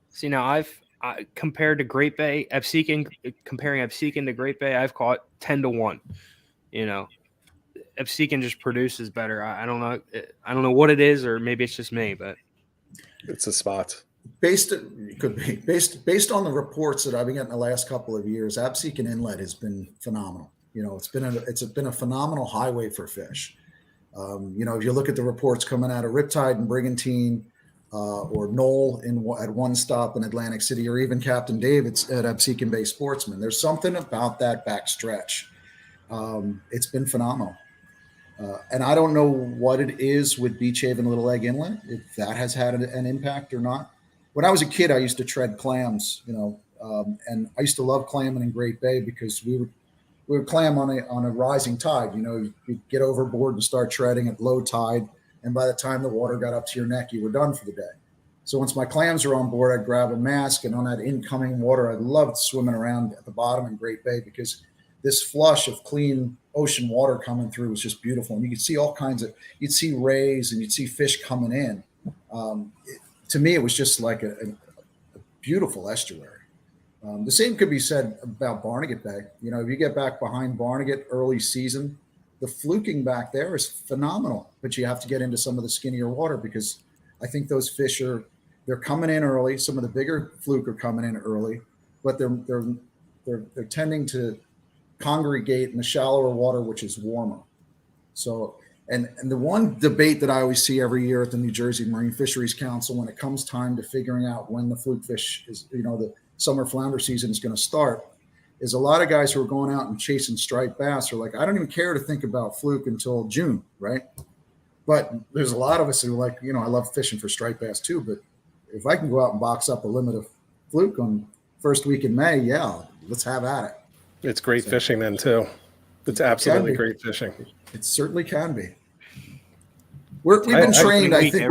See, now compared to Great Bay, comparing Absecon to Great Bay, I've caught 10-1. Absecon just produces better. I don't know what it is, or maybe it's just me, but
it's a spot.
Based on the reports that I've been getting the last couple of years, Absecon Inlet has been phenomenal. It's been a phenomenal highway for fish. If you look at the reports coming out of Riptide and Brigantine, or Knoll at one stop in Atlantic City, or even Captain David's at Absecon Bay Sportsman. There's something about that back stretch. It's been phenomenal. And I don't know what it is with Beach Haven Little Egg Inlet, if that has had an impact or not. When I was a kid, I used to tread clams, and I used to love clamming in Great Bay because we would clam on a rising tide. You'd get overboard and start treading at low tide. And by the time the water got up to your neck, you were done for the day. So once my clams are on board, I'd grab a mask, and on that incoming water, I loved swimming around at the bottom in Great Bay because this flush of clean ocean water coming through was just beautiful. And you could see you'd see rays and you'd see fish coming in. To me, it was just like a beautiful estuary. The same could be said about Barnegat Bay. You know, if you get back behind Barnegat early season, the fluking back there is phenomenal, but you have to get into some of the skinnier water because I think those fish they're coming in early. Some of the bigger fluke are coming in early, but they're tending to congregate in the shallower water, which is warmer. So, and the one debate that I always see every year at the New Jersey Marine Fisheries Council when it comes time to figuring out when the fluke fish is, you know, the summer flounder season is going to start, is a lot of guys who are going out and chasing striped bass are like, I don't even care to think about fluke until June, right? But there's a lot of us who are like, you know, I love fishing for striped bass too, but if I can go out and box up a limit of fluke on first week in May, yeah, let's have at it.
It's great fishing then too. It's absolutely great fishing.
It certainly can be. We've been trained, I think,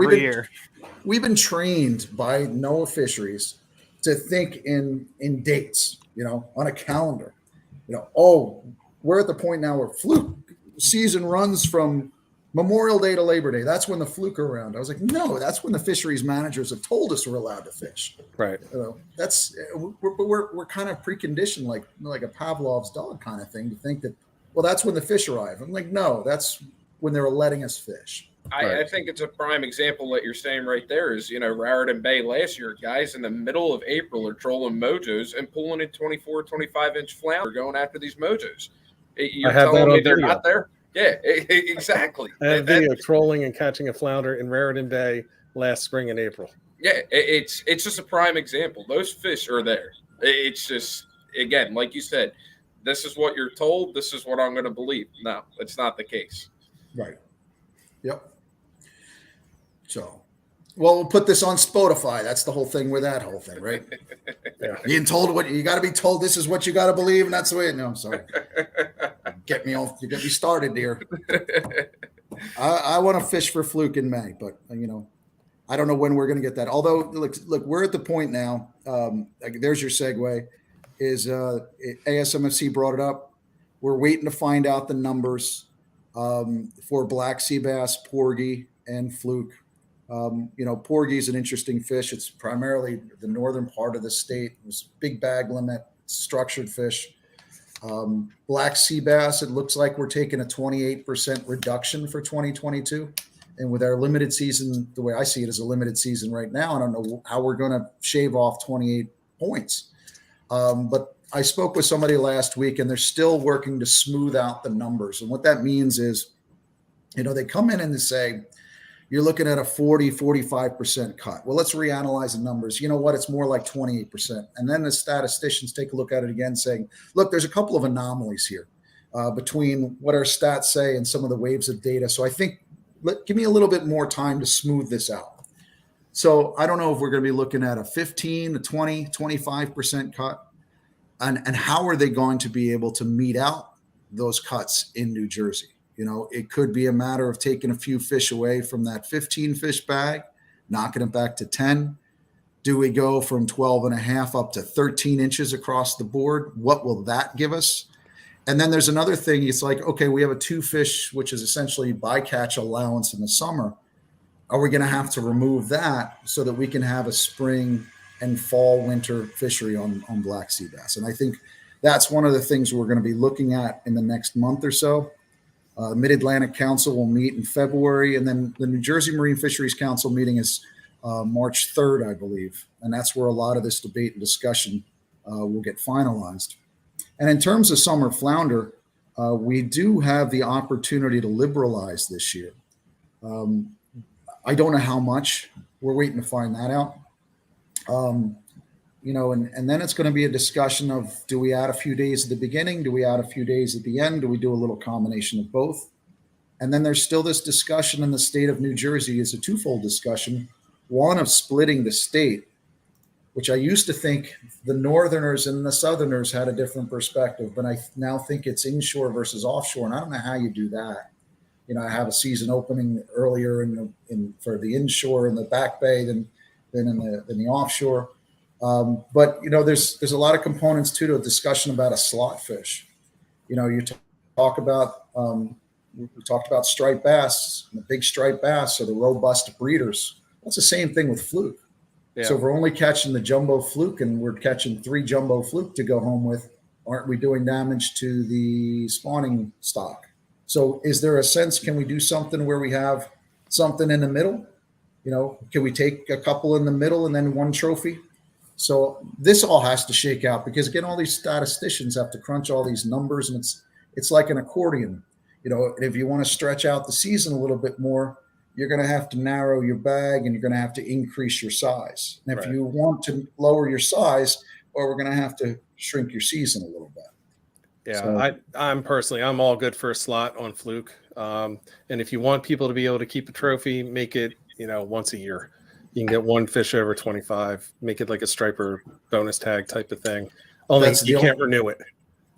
we've been trained by NOAA Fisheries to think in dates, you know, on a calendar. You know, oh, we're at the point now where fluke season runs from Memorial Day to Labor Day. That's when the fluke are around. I was like, no, that's when the fisheries managers have told us we're allowed to fish.
Right.
You know, that's we're kind of preconditioned, like a Pavlov's dog kind of thing, to think that, well, that's when the fish arrive. I'm like, no, that's when they were letting us fish.
I think it's a prime example that you're saying right there is, you know, Raritan Bay last year, guys in the middle of April are trolling mojos and pulling in 24, 25-inch flounder going after these mojos. You're telling me they're not there? Yeah, exactly.
I have video trolling and catching a flounder in Raritan Bay last spring and April.
Yeah, it's just a prime example. Those fish are there. It's just, again, like you said, this is what you're told. This is what I'm going to believe. No, it's not the case.
Right. Yep. So, well, we'll put this on Spotify. That's the whole thing with that whole thing, right? Yeah. Being told what you got to be told. This is what you got to believe, and that's the way. No, I'm sorry. Get me started, dear. I want to fish for fluke in May, but you know, I don't know when we're going to get that. Although, look, we're at the point now. There's your segue. Is ASMFC brought it up? We're waiting to find out the numbers for black sea bass, porgy, and fluke. You know, porgy is an interesting fish. It's primarily the northern part of the state. It's big bag limit, structured fish. Black sea bass, it looks like we're taking a 28% reduction for 2022. And with our limited season, the way I see it is a limited season right now, I don't know how we're going to shave off 28 points. But I spoke with somebody last week, and they're still working to smooth out the numbers. And what that means is, you know, they come in and they say, you're looking at a 45% cut. Well, let's reanalyze the numbers. You know what? It's more like 28%. And then the statisticians take a look at it again saying, look, there's a couple of anomalies here between what our stats say and some of the waves of data. So I think, give me a little bit more time to smooth this out. So I don't know if we're going to be looking at a 15, a 20, 25% cut. And how are they going to be able to meet out those cuts in New Jersey? You know, it could be a matter of taking a few fish away from that 15 fish bag, knocking it back to 10. Do we go from 12 and a half up to 13 inches across the board? What will that give us? And then there's another thing. It's like, okay, we have a 2 fish, which is essentially bycatch allowance in the summer. Are we going to have to remove that so that we can have a spring and fall winter fishery on black sea bass? And I think that's one of the things we're going to be looking at in the next month or so. Mid-Atlantic Council will meet in February, and then the New Jersey Marine Fisheries Council meeting is March 3rd, I believe. And that's where a lot of this debate and discussion will get finalized. And in terms of summer flounder, we do have the opportunity to liberalize this year. I don't know how much. We're waiting to find that out. You know, and then it's going to be a discussion of, do we add a few days at the beginning? Do we add a few days at the end? Do we do a little combination of both? And then there's still this discussion in the state of New Jersey is a twofold discussion. One of splitting the state, which I used to think the Northerners and the Southerners had a different perspective, but I now think it's inshore versus offshore. And I don't know how you do that. You know, I have a season opening earlier for the inshore in the back bay than in the offshore. But, you know, there's a lot of components too to a discussion about a slot fish. You know, you talk about, we talked about striped bass, the big striped bass or the robust breeders. That's the same thing with fluke.
Yeah.
So if we're only catching the jumbo fluke and we're catching 3 jumbo fluke to go home with, aren't we doing damage to the spawning stock? So is there a sense, can we do something where we have something in the middle? You know, can we take a couple in the middle and then 1 trophy? So this all has to shake out, because again, all these statisticians have to crunch all these numbers, and it's like an accordion. You know, if you want to stretch out the season a little bit more, you're going to have to narrow your bag and you're going to have to increase your size. And if you want to lower your size, or we're going to have to shrink your season a little bit.
Yeah,
So,
I'm all good for a slot on fluke. And if you want people to be able to keep a trophy, make it, once a year. You can get 1 fish over 25, make it like a striper bonus tag type of thing. Only you can't renew it.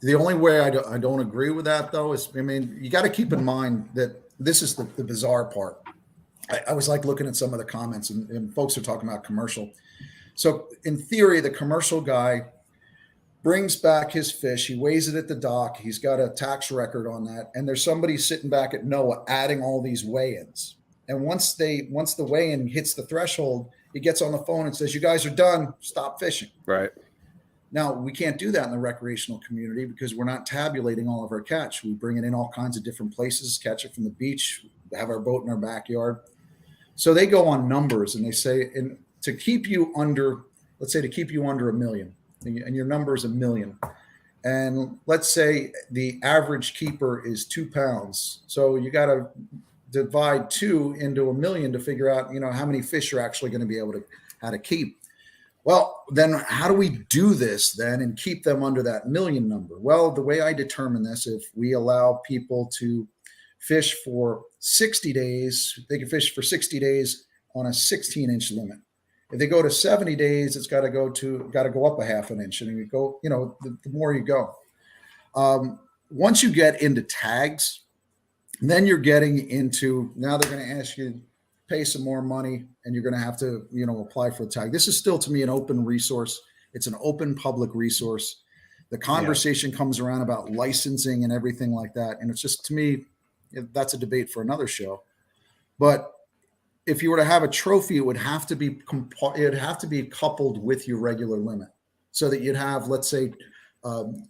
The only way I don't agree with that, though, is, you got to keep in mind that this is the bizarre part. I was like looking at some of the comments, and folks are talking about commercial. So in theory, the commercial guy brings back his fish. He weighs it at the dock. He's got a tax record on that. And there's somebody sitting back at NOAA adding all these weigh-ins. And once the weigh-in hits the threshold, he gets on the phone and says, "You guys are done. Stop fishing."
Right.
Now, we can't do that in the recreational community because we're not tabulating all of our catch. We bring it in all kinds of different places, catch it from the beach, have our boat in our backyard. So they go on numbers and they say, and to keep you under, let's say to keep you under 1 million, and your number is 1 million. And let's say the average keeper is 2 pounds. So you got to divide 2 into 1 million to figure out, how many fish you're actually going to be able to keep. Well, then how do we do this then and keep them under that 1 million number? Well, the way I determine this, if we allow people to fish for 60 days, they can fish for 60 days on a 16-inch limit. If they go to 70 days, it's got to go up a 1/2 inch, and you go, the more you go. Once you get into tags, then you're getting into, now they're going to ask you to pay some more money, and you're going to have to, apply for a tag. This is still, to me, an open resource. It's an open public resource. The conversation comes around about licensing and everything like that. And it's just, to me, that's a debate for another show. But if you were to have a trophy, it would have to be coupled with your regular limit, so that you'd have, let's say,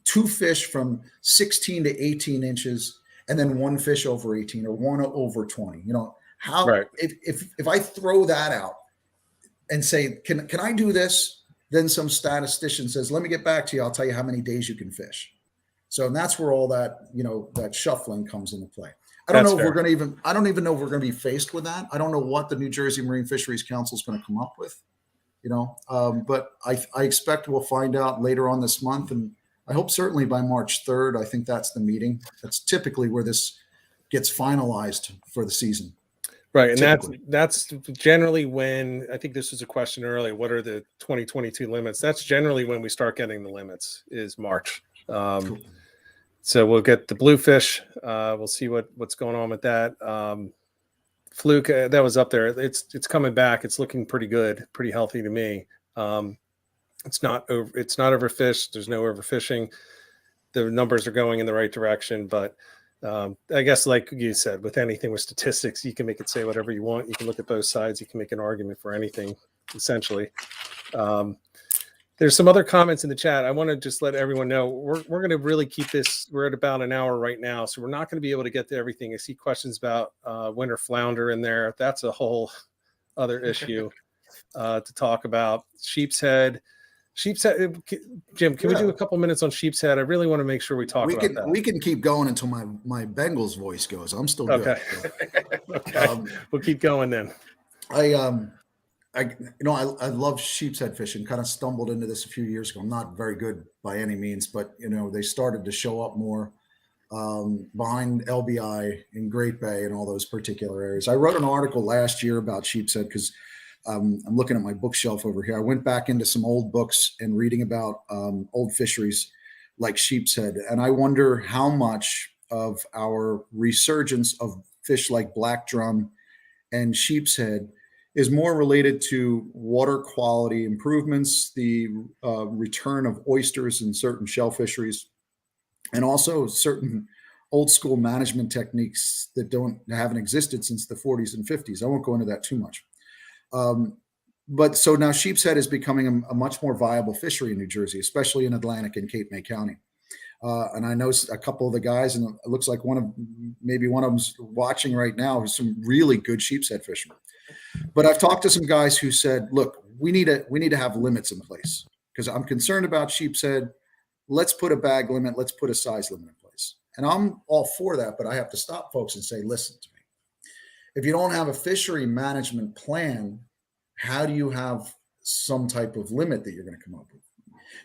2 fish from 16 to 18 inches, and then 1 fish over 18 or 1 over 20. Right. If I throw that out and say, can I do this? Then some statistician says, "Let me get back to you. I'll tell you how many days you can fish." So, and that's where all that, that shuffling comes into play. I don't even know if we're going to be faced with that. I don't know what the New Jersey Marine Fisheries Council is going to come up with, but I expect we'll find out later on this month. And I hope certainly by March 3rd, I think that's the meeting. That's typically where this gets finalized for the season.
Right. And that's generally when, I think this was a question earlier, what are the 2022 limits? That's generally when we start getting the limits, is March. Cool. So we'll get the bluefish. We'll see what's going on with that. Fluke, that was up there. It's coming back. It's looking pretty good, pretty healthy to me. It's not overfished. There's no overfishing. The numbers are going in the right direction, but I guess, like you said, with anything with statistics, you can make it say whatever you want. You can look at both sides. You can make an argument for anything, essentially. There's some other comments in the chat. I want to just let everyone know we're going to really keep this. We're at about an hour right now, so we're not going to be able to get to everything. I see questions about winter flounder in there. That's a whole other issue to talk about. Sheepshead. Jim, can we do a couple minutes on Sheepshead? I really want to make sure we talk about that.
We can keep going until my Bengals voice goes. I'm still good.
Okay. Okay. We'll keep going then.
I love sheepshead fishing. Kind of stumbled into this a few years ago. I'm not very good by any means, but they started to show up more behind LBI in Great Bay and all those particular areas. I wrote an article last year about sheepshead because I'm looking at my bookshelf over here. I went back into some old books and reading about old fisheries like sheepshead, and I wonder how much of our resurgence of fish like black drum and sheepshead is more related to water quality improvements, the return of oysters in certain shell fisheries, and also certain old school management techniques that haven't existed since the 40s and 50s. I won't go into that too much. But so now sheepshead is becoming a much more viable fishery in New Jersey, especially in Atlantic and Cape May County. And I know a couple of the guys, and it looks like one of them's watching right now, who's some really good sheepshead fishermen. But I've talked to some guys who said, look, we need to have limits in place because I'm concerned about sheepshead. Let's put a bag limit. Let's put a size limit in place. And I'm all for that, but I have to stop folks and say, listen to me. If you don't have a fishery management plan, how do you have some type of limit that you're going to come up with?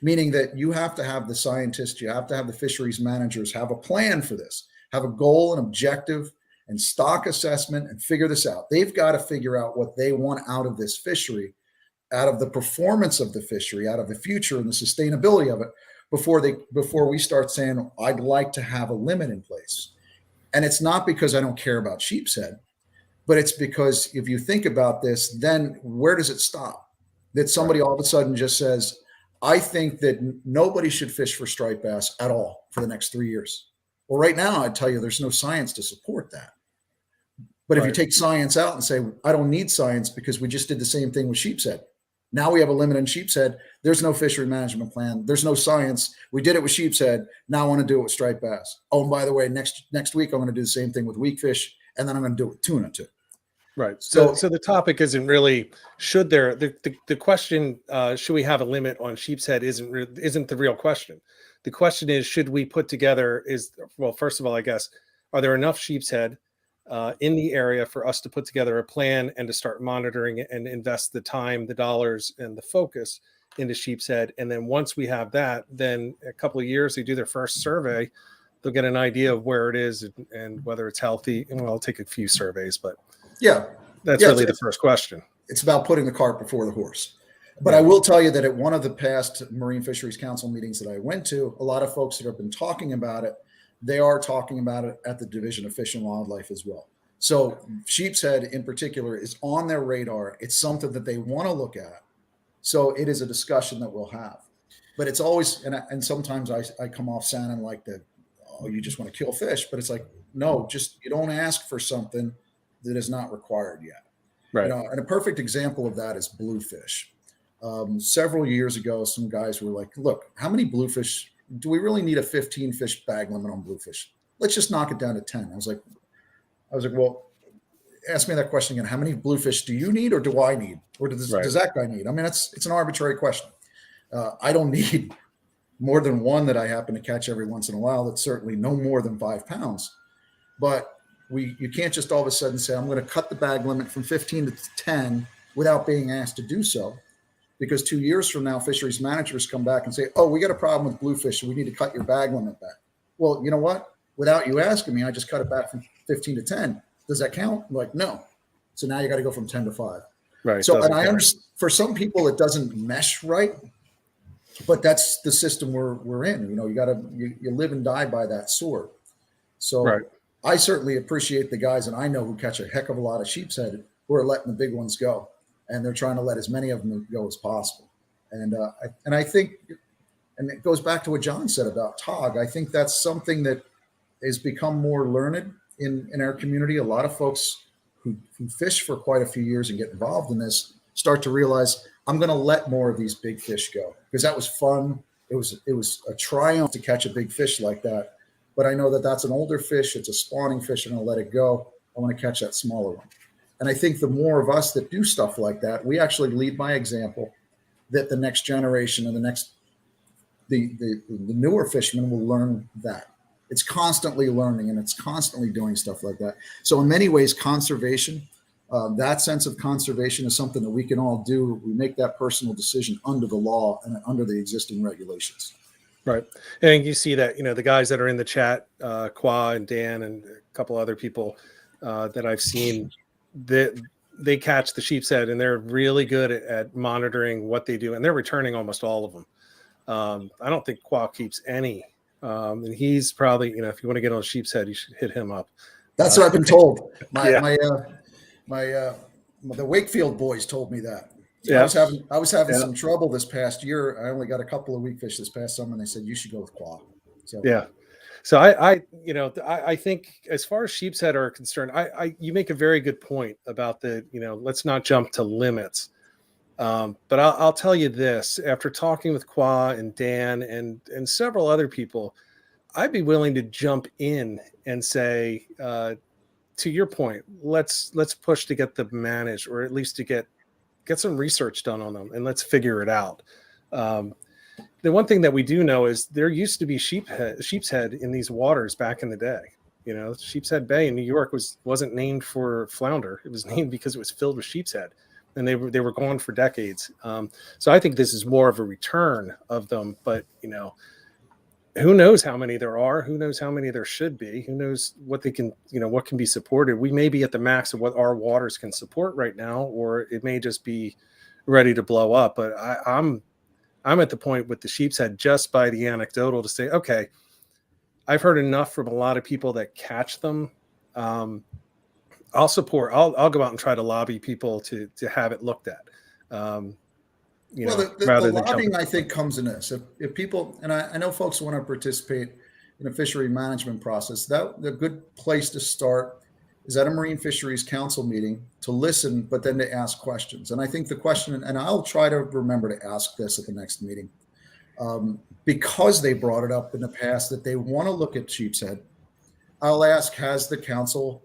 Meaning that you have to have the scientists, you have to have the fisheries managers have a plan for this, have a goal and objective and stock assessment and figure this out. They've got to figure out what they want out of this fishery, out of the performance of the fishery, out of the future and the sustainability of it before we start saying, I'd like to have a limit in place. And it's not because I don't care about sheepshead, but it's because if you think about this, then where does it stop? That somebody all of a sudden just says, I think that nobody should fish for striped bass at all for the next 3 years. Well, right now, I'd tell you there's no science to support that. But if you take science out and say, I don't need science because we just did the same thing with sheepshead. Now we have a limit on sheepshead. There's no fishery management plan. There's no science. We did it with sheepshead. Now I want to do it with striped bass. Oh, and by the way, next week, I'm going to do the same thing with weak fish. And then I'm going to do it with tuna too.
Right. So the topic isn't really the question should we have a limit on sheepshead isn't the real question. The question is, should we put together first of all, I guess, are there enough sheepshead in the area for us to put together a plan and to start monitoring it and invest the time, the dollars, and the focus into sheepshead? And then once we have that, then a couple of years, they do their first survey, they'll get an idea of where it is and whether it's healthy. And it'll take a few surveys, but that's really the first question.
It's about putting the cart before the horse. But I will tell you that at one of the past Marine Fisheries Council meetings that I went to, a lot of folks that have been talking about it, they are talking about it at the Division of Fish and Wildlife as well. So sheepshead in particular is on their radar. It's something that they want to look at. So it is a discussion that we'll have. But it's always, and sometimes I come off sounding like you just want to kill fish. But it's like, no, just you don't ask for something that is not required yet.
Right.
And a perfect example of that is bluefish. Several years ago, some guys were like, look, how many bluefish, do we really need a 15 fish bag limit on bluefish? Let's just knock it down to 10. I was like, well, ask me that question again. How many bluefish do you need or do I need? Or does that guy need? I mean, it's an arbitrary question. I don't need more than one that I happen to catch every once in a while. That's certainly no more than 5 pounds. But you can't just all of a sudden say, I'm going to cut the bag limit from 15 to 10 without being asked to do so. Because 2 years from now, fisheries managers come back and say, oh, we got a problem with bluefish, so we need to cut your bag limit back. Well, you know what? Without you asking me, I just cut it back from 15 to 10. Does that count? I'm like, no. So now you got to go from 10 to 5.
Right.
So, and I understand for some people it doesn't mesh right, but that's the system we're in. You know, you live and die by that sword. So I certainly appreciate the guys, and I know who catch a heck of a lot of sheepshead who are letting the big ones go. And they're trying to let as many of them go as possible. And I think, and it goes back to what John said about Tog. I think that's something that has become more learned in our community. A lot of folks who fish for quite a few years and get involved in this start to realize, I'm going to let more of these big fish go because that was fun. It was a triumph to catch a big fish like that. But I know that that's an older fish. It's a spawning fish. I'm going to let it go. I want to catch that smaller one. And I think the more of us that do stuff like that, we actually lead by example, that the next generation and the newer fishermen will learn that. It's constantly learning and it's constantly doing stuff like that. So in many ways, conservation, that sense of conservation is something that we can all do. We make that personal decision under the law and under the existing regulations.
Right. And you see that, the guys that are in the chat, Qua and Dan and a couple other people that I've seen, they catch the sheepshead and they're really good at monitoring what they do, and they're returning almost all of them. I don't think Qua keeps any, and he's probably, if you want to get on sheepshead, you should hit him up.
That's what I've been told. The Wakefield boys told me that. I was having some trouble this past year. I only got a couple of weak fish this past summer, and they said you should go with Qua. So
So I think as far as sheepshead are concerned, you make a very good point about let's not jump to limits. But I'll tell you this, after talking with Qua and Dan and several other people, I'd be willing to jump in and say, to your point, let's push to get them managed, or at least to get some research done on them, and let's figure it out. The one thing that we do know is there used to be sheepshead in these waters back in the day. You know, Sheepshead Bay in New York wasn't named for flounder. It was named because it was filled with sheepshead, and they were gone for decades. So I think this is more of a return of them. But you know, who knows how many there are? Who knows how many there should be? Who knows what they can, you know, what can be supported? We may be at the max of what our waters can support right now, or it may just be ready to blow up. But I'm at the point with the sheepshead, just by the anecdotal, to say, okay, I've heard enough from a lot of people that catch them. I'll go out and try to lobby people to have it looked at.
The lobbying, I think, comes in this. If people, and I know folks want to participate in a fishery management process, the good place to start is at a Marine Fisheries Council meeting to listen, but then to ask questions. And I think the question, and I'll try to remember to ask this at the next meeting, because they brought it up in the past that they want to look at sheepshead, I'll ask, has the council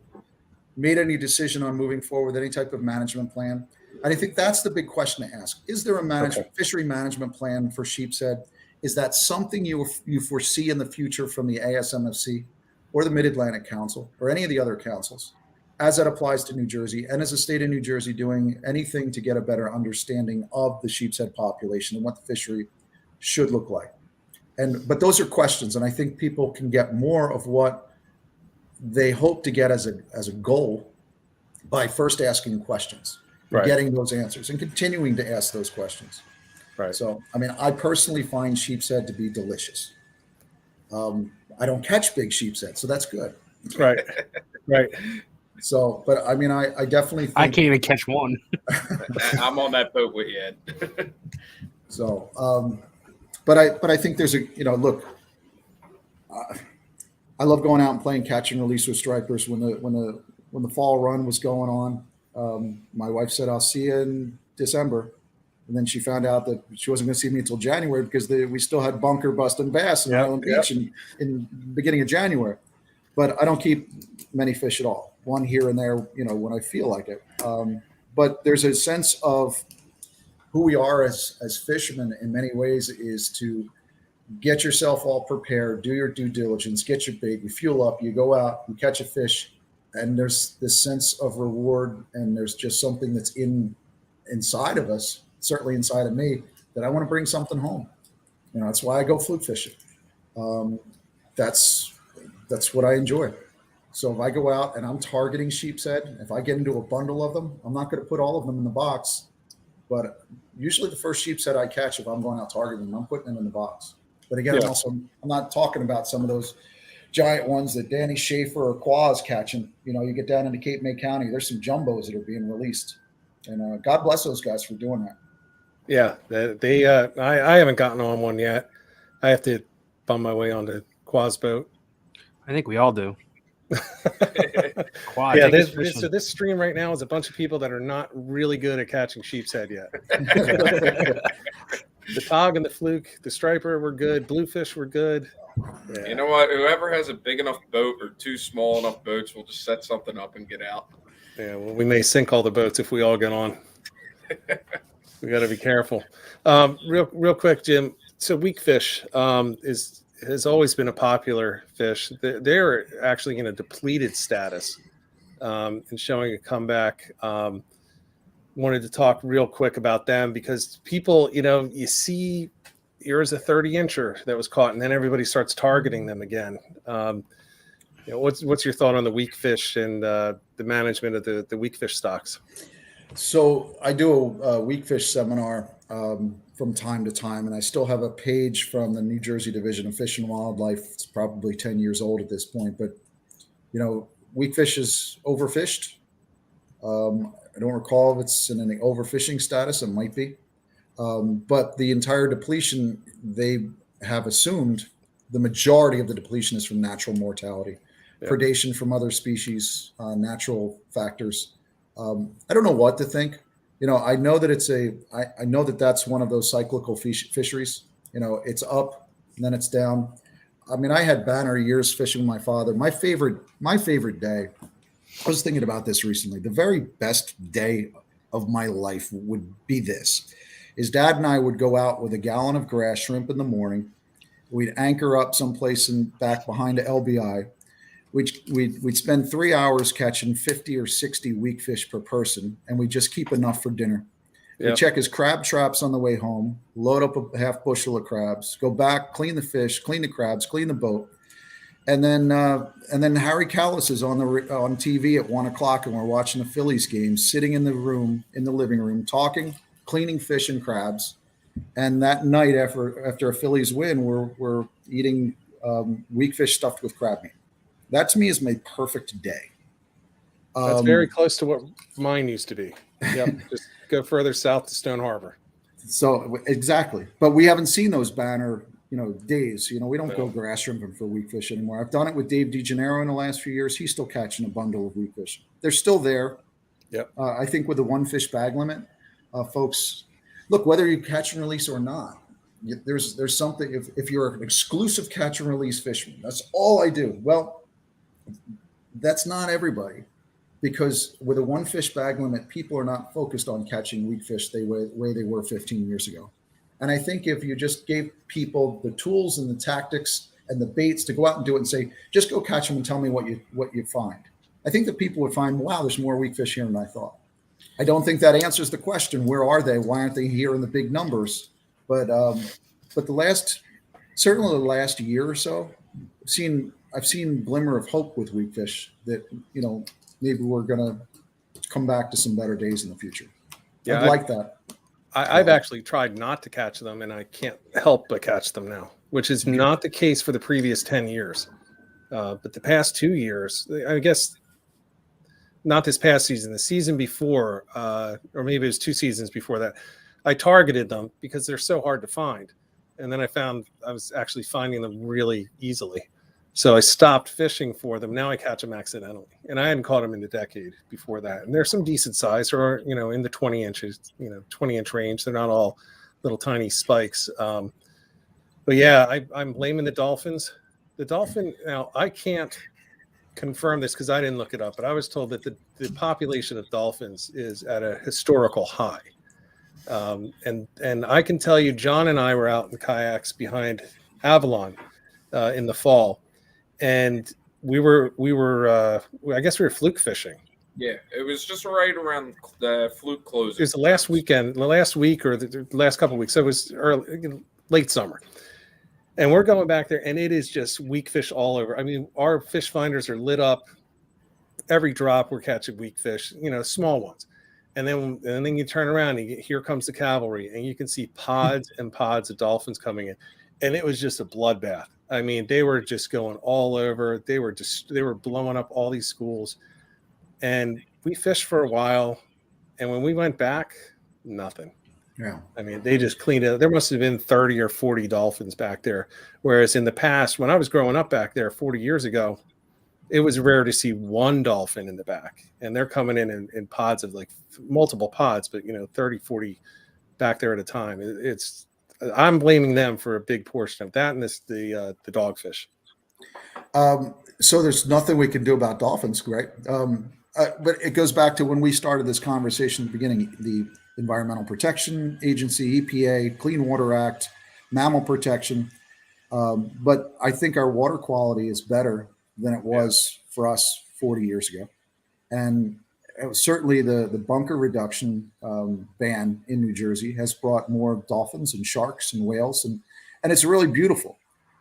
made any decision on moving forward with any type of management plan? And I think that's the big question to ask. Is there a fishery management plan for sheepshead? Is that something you foresee in the future from the ASMFC or the Mid-Atlantic Council or any of the other councils as that applies to New Jersey, and as a state of New Jersey doing anything to get a better understanding of the sheepshead population and what the fishery should look like? But those are questions, and I think people can get more of what they hope to get as a goal by first asking questions, right, getting those answers, and continuing to ask those questions.
Right.
So, I mean, I personally find sheepshead to be delicious. I don't catch big sheepshead, so that's good.
Right. Right.
So, but I mean, I definitely think
I can't even catch one.
I'm on that boat with you, Ed.
So, but I think there's look, I love going out and playing catch and release with stripers. When the fall run was going on, my wife said, "I'll see you in December." And then she found out that she wasn't going to see me until January because we still had bunker busting bass in Island Beach in the beginning of January. But I don't keep many fish at all. One here and there, when I feel like it. But there's a sense of who we are as fishermen in many ways is to get yourself all prepared, do your due diligence, get your bait, you fuel up, you go out, you catch a fish, and there's this sense of reward, and there's just something that's inside of us, certainly inside of me, that I want to bring something home. That's why I go fluke fishing. That's what I enjoy. So if I go out and I'm targeting sheepshead, if I get into a bundle of them, I'm not going to put all of them in the box, but usually the first sheepshead I catch, if I'm going out targeting them, I'm putting them in the box. But again, I'm not talking about some of those giant ones that Danny Schaefer or Qua is catching. You get down into Cape May County, there's some jumbos that are being released, and God bless those guys for doing that.
Yeah, I haven't gotten on one yet. I have to bum my way onto Qua's boat.
I think we all do.
Qua, so this stream right now is a bunch of people that are not really good at catching sheepshead yet. The tog and the fluke, the striper were good. Bluefish were good. Yeah.
You know what? Whoever has a big enough boat or two small enough boats will just set something up and get out.
Yeah, well, we may sink all the boats if we all get on. We got to be careful. Real quick, Jim. So weakfish has always been a popular fish. They're actually in a depleted status and showing a comeback. Wanted to talk real quick about them because people, you see here's a 30-incher that was caught, and then everybody starts targeting them again. What's your thought on the weakfish and the management of the weakfish stocks?
So I do a weakfish seminar from time to time, and I still have a page from the New Jersey Division of Fish and Wildlife. It's probably 10 years old at this point, but weakfish is overfished. I don't recall if it's in an overfishing status. It might be, but the entire depletion, they have assumed the majority of the depletion is from natural mortality, predation from other species, natural factors. I don't know what to think. I know that I know that that's one of those cyclical fisheries. It's up and then it's down. I mean, I had banner years fishing with my father. My favorite day, I was thinking about this recently. The very best day of my life would be this. His dad and I would go out with a gallon of grass shrimp in the morning. We'd anchor up someplace back behind a LBI. We'd spend 3 hours catching 50 or 60 weak fish per person, and we just keep enough for dinner. We'd check his crab traps on the way home, load up a half bushel of crabs, go back, clean the fish, clean the crabs, clean the boat. And then Harry Callis is on TV at 1:00, and we're watching the Phillies game, sitting in the living room, talking, cleaning fish and crabs. And that night, after a Phillies win, we're eating weak fish stuffed with crab meat. That to me is my perfect day.
That's very close to what mine used to be. Yep, just go further south to Stone Harbor.
So exactly, but we haven't seen those banner days. We don't go grass shrimping for weak fish anymore. I've done it with Dave DeGennaro in the last few years. He's still catching a bundle of weak fish. They're still there.
Yep.
I think with the one fish bag limit, folks, look, whether you catch and release or not, there's something. If you're an exclusive catch and release fisherman, that's all I do. Well, that's not everybody, because with a one fish bag limit, people are not focused on catching weak fish the way they were 15 years ago. And I think if you just gave people the tools and the tactics and the baits to go out and do it and say, just go catch them and tell me what you find, I think that people would find, wow, there's more weak fish here than I thought. I don't think that answers the question, where are they? Why aren't they here in the big numbers? But certainly the last year or so, I've seen glimmer of hope with weak fish that, maybe we're going to come back to some better days in the future.
Yeah,
I'd like that.
I've actually tried not to catch them, and I can't help but catch them now, which is not the case for the previous 10 years. But the past 2 years, I guess, not this past season, the season before, or maybe it was 2 seasons before that, I targeted them because they're so hard to find. And then I found I was actually finding them really easily. So I stopped fishing for them. Now I catch them accidentally. And I hadn't caught them in a decade before that. And they're some decent size, or, in the 20 inches, 20-inch range. They're not all little tiny spikes. But yeah, I'm blaming the dolphins. The dolphin, now I can't confirm this because I didn't look it up, but I was told that the population of dolphins is at a historical high. And I can tell you, John and I were out in the kayaks behind Avalon in the fall. And we were I guess we were fluke fishing.
Yeah, it was just right around the fluke closing.
It was the last week or the last couple of weeks. So it was late summer. And we're going back there, and it is just weak fish all over. I mean, our fish finders are lit up. Every drop we're catching weak fish, small ones. And then you turn around and here comes the cavalry, and you can see pods and pods of dolphins coming in. And it was just a bloodbath. I mean, they were just going all over. They were blowing up all these schools. And we fished for a while. And when we went back, nothing.
Yeah.
I mean, they just cleaned it. There must have been 30 or 40 dolphins back there. Whereas in the past, when I was growing up back there 40 years ago, it was rare to see one dolphin in the back. And they're coming in pods of like multiple pods, but 30, 40 back there at a time. I'm blaming them for a big portion of that, and the dogfish.
So there's nothing we can do about dolphins, right? But it goes back to when we started this conversation at the beginning, the Environmental Protection Agency, EPA, Clean Water Act, mammal protection. But I think our water quality is better than it was for us 40 years ago. And certainly the bunker reduction ban in New Jersey has brought more dolphins and sharks and whales, and it's really beautiful.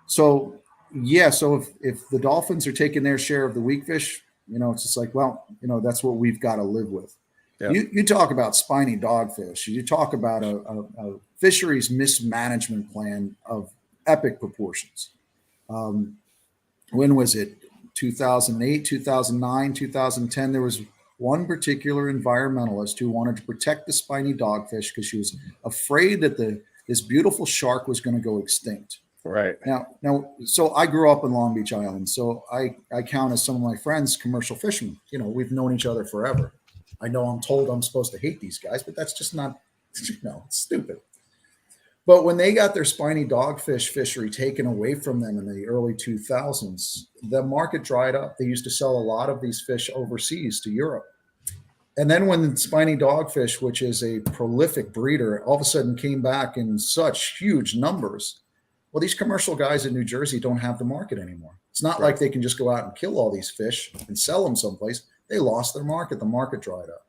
So yeah, so if the dolphins are taking their share of the weak fish, it's just like, well, that's what we've got to live with. Yeah. You talk about spiny dogfish. You talk about a fisheries mismanagement plan of epic proportions. When was it? 2008, 2009, 2010, there was one particular environmentalist who wanted to protect the spiny dogfish because she was afraid that this beautiful shark was going to go extinct.
Right.
Now, so I grew up in Long Beach Island, so I count as some of my friends commercial fishermen. We've known each other forever. I know I'm told I'm supposed to hate these guys, but that's just not, it's stupid. But when they got their spiny dogfish fishery taken away from them in the early 2000s, the market dried up. They used to sell a lot of these fish overseas to Europe. And then when spiny dogfish, which is a prolific breeder, all of a sudden came back in such huge numbers, well, these commercial guys in New Jersey don't have the market anymore. It's not like they can just go out and kill all these fish and sell them someplace. They lost their market. The market dried up.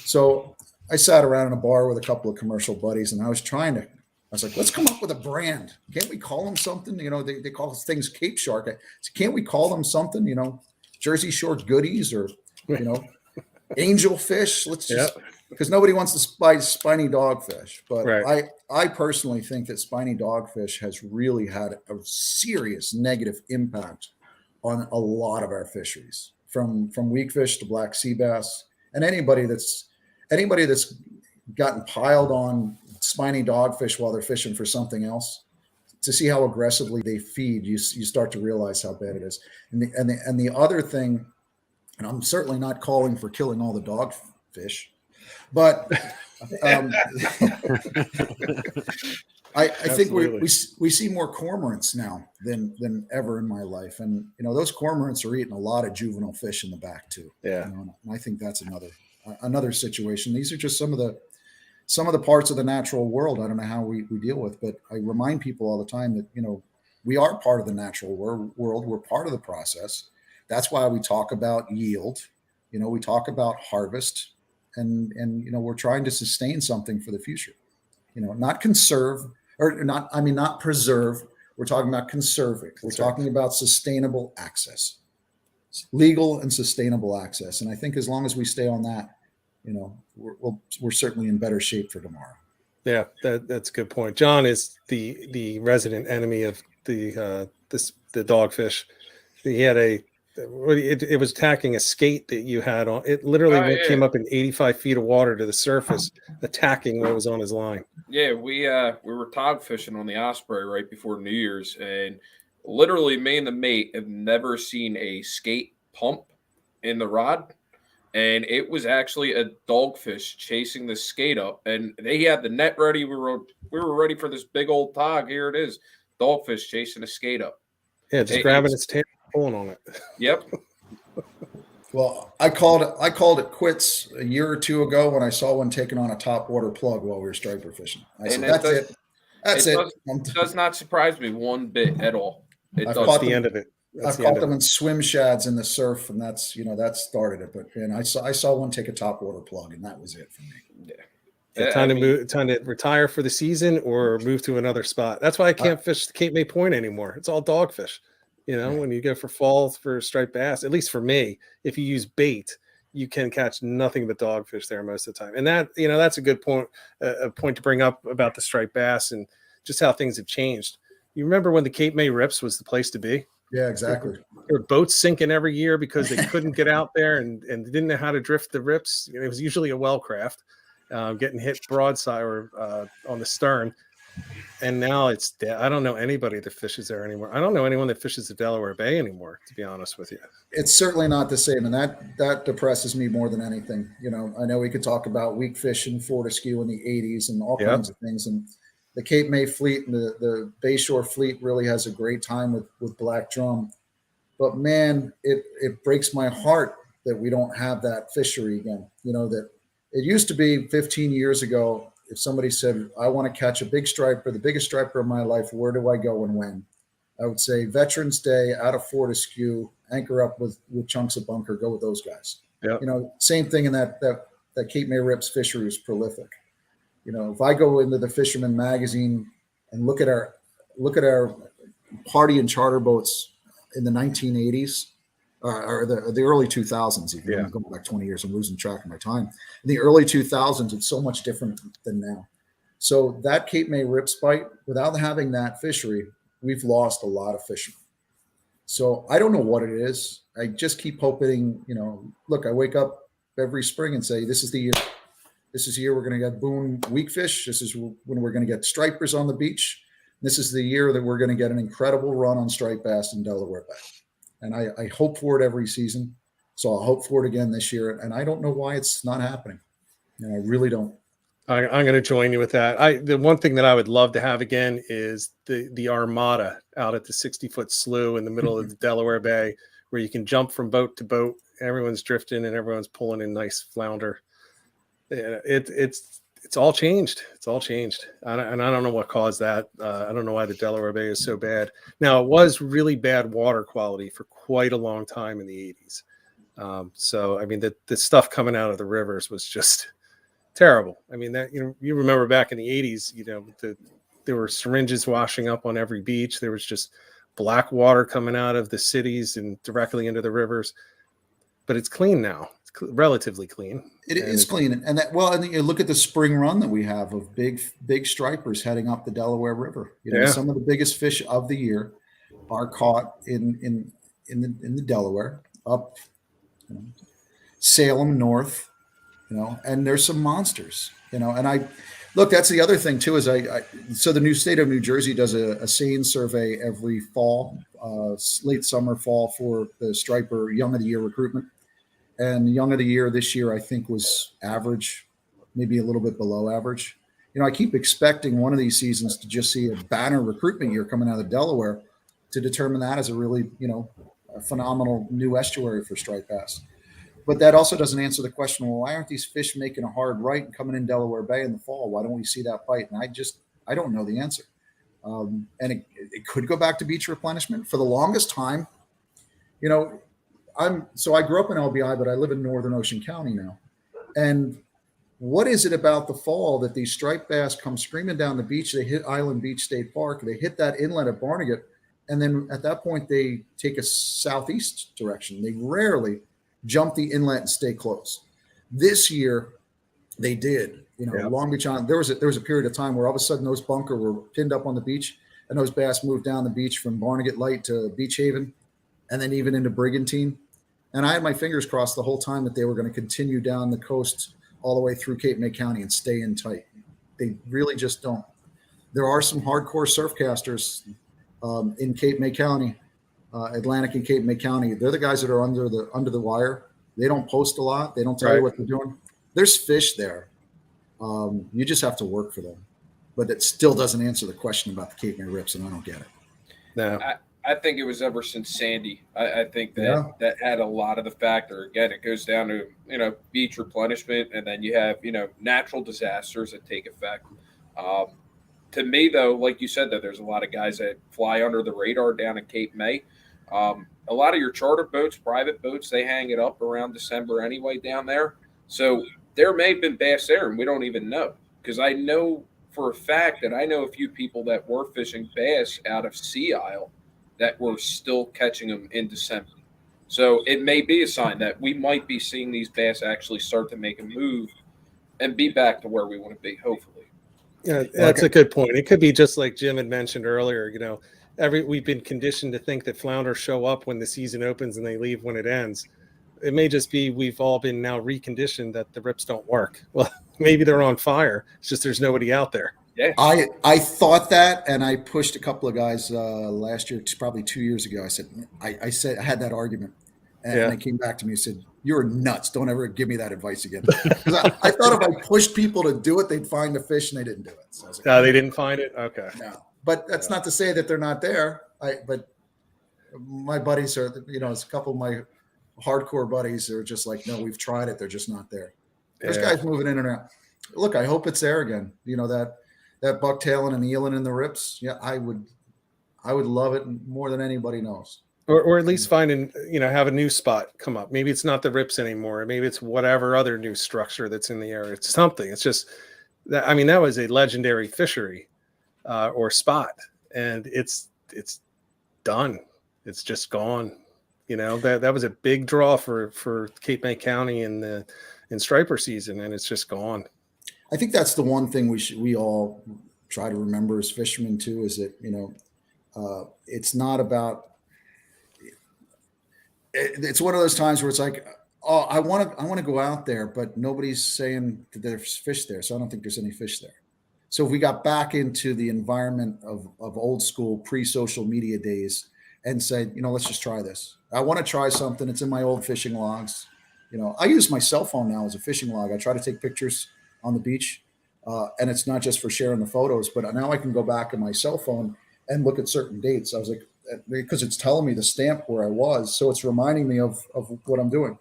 So I sat around in a bar with a couple of commercial buddies, and I was like, let's come up with a brand. Can't we call them something? They call things Cape Shark. Can't we call them something, Jersey Shore Goodies or, angel fish? Let's just, because nobody wants to buy spiny dogfish. But I personally think that spiny dogfish has really had a serious negative impact on a lot of our fisheries, from weak fish to black sea bass, and anybody that's gotten piled on spiny dogfish while they're fishing for something else, to see how aggressively they feed, you start to realize how bad it is. And the other thing, and I'm certainly not calling for killing all the dogfish, but I think we see more cormorants now than ever in my life, and those cormorants are eating a lot of juvenile fish in the back too. And I think that's another situation. These are just some of the parts of the natural world I don't know how we deal with, but I remind people all the time that we are part of the natural world. We're part of the process. That's why we talk about yield. We talk about harvest, and we're trying to sustain something for the future. Not conserve, or not preserve. We're talking about conserving. We're talking about sustainable access, legal and sustainable access. And I think as long as we stay on that, we're certainly in better shape for tomorrow.
Yeah, that's a good point. John is the resident enemy of the dogfish. He had it was attacking a skate that you had on. It literally came up in 85 feet of water to the surface, attacking what was on his line.
Yeah, we were tog fishing on the Osprey right before New Year's, and literally me and the mate have never seen a skate pump in the rod. And it was actually a dogfish chasing the skate up, and they had the net ready. We were ready for this big old tog. Here it is, dogfish chasing a skate up.
Yeah, just grabbing its tail, pulling on it.
Yep.
Well, I called it quits a year or two ago when I saw one taking on a top water plug while we were striper fishing. I said, "That's it. That's it."
Does not surprise me one bit at all.
I've caught the end of it. I've caught them in swim shads in the surf, and that's that started it. But I saw one take a top water plug, and that was it for me.
Yeah. Time to retire for the season or move to another spot. That's why I can't fish the Cape May Point anymore. It's all dogfish. When you go for fall for striped bass, at least for me, if you use bait, you can catch nothing but dogfish there most of the time. And that that's a good point, a point to bring up about the striped bass and just how things have changed. You remember when the Cape May Rips was the place to be?
Yeah, exactly.
There were boats sinking every year because they couldn't get out there and didn't know how to drift the rips. It was usually a well craft getting hit broadside or on the stern. And now I don't know anybody that fishes there anymore. I don't know anyone that fishes the Delaware Bay anymore, to be honest with you.
It's certainly not the same. And that depresses me more than anything. I know we could talk about weak fish in Fortescue in the 80s and all kinds of things. And the Cape May fleet and the Bayshore fleet really has a great time with black drum. But man, it breaks my heart that we don't have that fishery again. That it used to be 15 years ago, if somebody said, I want to catch a big striper, the biggest striper of my life, where do I go and when? I would say Veterans Day out of Fortescue, anchor up with chunks of bunker, go with those guys.
Yep.
Same thing in that Cape May Rips fishery is prolific. If I go into the Fisherman Magazine and look at our party and charter boats in the 1980s or the early 2000s, even I'm going back 20 years, I'm losing track of my time. In the early 2000s, it's so much different than now. So that Cape May Rips bite, without having that fishery, we've lost a lot of fishing. So I don't know what it is. I just keep hoping, look, I wake up every spring and say, this is the year. This is the year we're going to get boom weak fish. This is when we're going to get stripers on the beach. This is the year that we're going to get an incredible run on striped bass in Delaware Bay. And I hope for it every season. So I'll hope for it again this year. And I don't know why it's not happening. I really don't.
I'm going to join you with that. The one thing that I would love to have again is the armada out at the 60-foot slough in the middle of the Delaware Bay, where you can jump from boat to boat. Everyone's drifting and everyone's pulling in nice flounder. It's all changed. It's all changed. And I don't know what caused that. I don't know why the Delaware Bay is so bad. Now, it was really bad water quality for quite a long time in the 80s. So, I mean, the stuff coming out of the rivers was just terrible. I mean, that you remember back in the 80s, there were syringes washing up on every beach. There was just black water coming out of the cities and directly into the rivers. But it's clean now. It's relatively clean.
It is clean, and and you look at the spring run that we have of big stripers heading up the Delaware River. Some of the biggest fish of the year are caught in the Delaware, up Salem north, and there's some monsters, and I look. That's the other thing too. Is so the new state of New Jersey does a seine survey every fall, late summer, fall, for the striper young of the year recruitment. And young of the year this year, I think, was average, maybe a little bit below average. I keep expecting one of these seasons to just see a banner recruitment year coming out of Delaware to determine that as a really, a phenomenal new estuary for striped bass. But that also doesn't answer the question, well, why aren't these fish making a hard right and coming in Delaware Bay in the fall? Why don't we see that bite? And I don't know the answer. And it could go back to beach replenishment. For the longest time, I grew up in LBI, but I live in Northern Ocean County now. And what is it about the fall that these striped bass come screaming down the beach? They hit Island Beach State Park. They hit that inlet at Barnegat. And then at that point, they take a southeast direction. They rarely jump the inlet and stay close. This year, they did. Long Beach Island. There was a period of time where all of a sudden those bunker were pinned up on the beach, and those bass moved down the beach from Barnegat Light to Beach Haven, and then even into Brigantine. And I had my fingers crossed the whole time that they were going to continue down the coast all the way through Cape May County and stay in tight. They really just don't. There are some hardcore surf casters in Cape May County, Atlantic and Cape May County. They're the guys that are under the wire. They don't post a lot. They don't tell you what they're doing. There's fish there. You just have to work for them. But it still doesn't answer the question about the Cape May rips, and I don't get it.
No.
I think it was ever since Sandy. I think that had a lot of the factor. Again, it goes down to, beach replenishment, and then you have, natural disasters that take effect. To me, though, like you said, that there's a lot of guys that fly under the radar down in Cape May. A lot of your charter boats, private boats, they hang it up around December anyway down there. So there may have been bass there, and we don't even know. Because I know for a fact that I know a few people that were fishing bass out of Sea Isle that we're still catching them in December. So it may be a sign that we might be seeing these bass actually start to make a move and be back to where we want to be, hopefully.
Yeah, that's a good point. It could be just like Jim had mentioned earlier, we've been conditioned to think that flounders show up when the season opens and they leave when it ends. It may just be we've all been now reconditioned that the rips don't work. Well, maybe they're on fire. It's just there's nobody out there.
Yeah,
I thought that, and I pushed a couple of guys last year, probably 2 years ago. I said I had that argument, and they came back to me and said, "You're nuts! Don't ever give me that advice again." Because I thought if I pushed people to do it, they'd find the fish, and they didn't do it. So I was like,
they didn't find it. Okay,
no, but that's not to say that they're not there. But my buddies are, it's a couple of my hardcore buddies are just like, no, we've tried it. They're just not there. There's guys moving in and out. Look, I hope it's there again. That bucktailing and eeling in the rips. Yeah, I would love it more than anybody knows.
Or at least have a new spot come up. Maybe it's not the rips anymore. Maybe it's whatever other new structure that's in the area. It's something. It's just that, that was a legendary fishery or spot, and it's done. It's just gone. That was a big draw for Cape May County in striper season, and it's just gone.
I think that's the one thing we all try to remember as fishermen too, is that, it's not about, it's one of those times where it's like, oh, I want to go out there, but nobody's saying that there's fish there. So I don't think there's any fish there. So if we got back into the environment of old school pre-social media days, and say, let's just try this. I want to try something. It's in my old fishing logs. I use my cell phone now as a fishing log. I try to take pictures on the beach, and it's not just for sharing the photos, but now I can go back in my cell phone and look at certain dates. I was like, because it's telling me the stamp where I was, so it's reminding me of what I'm doing.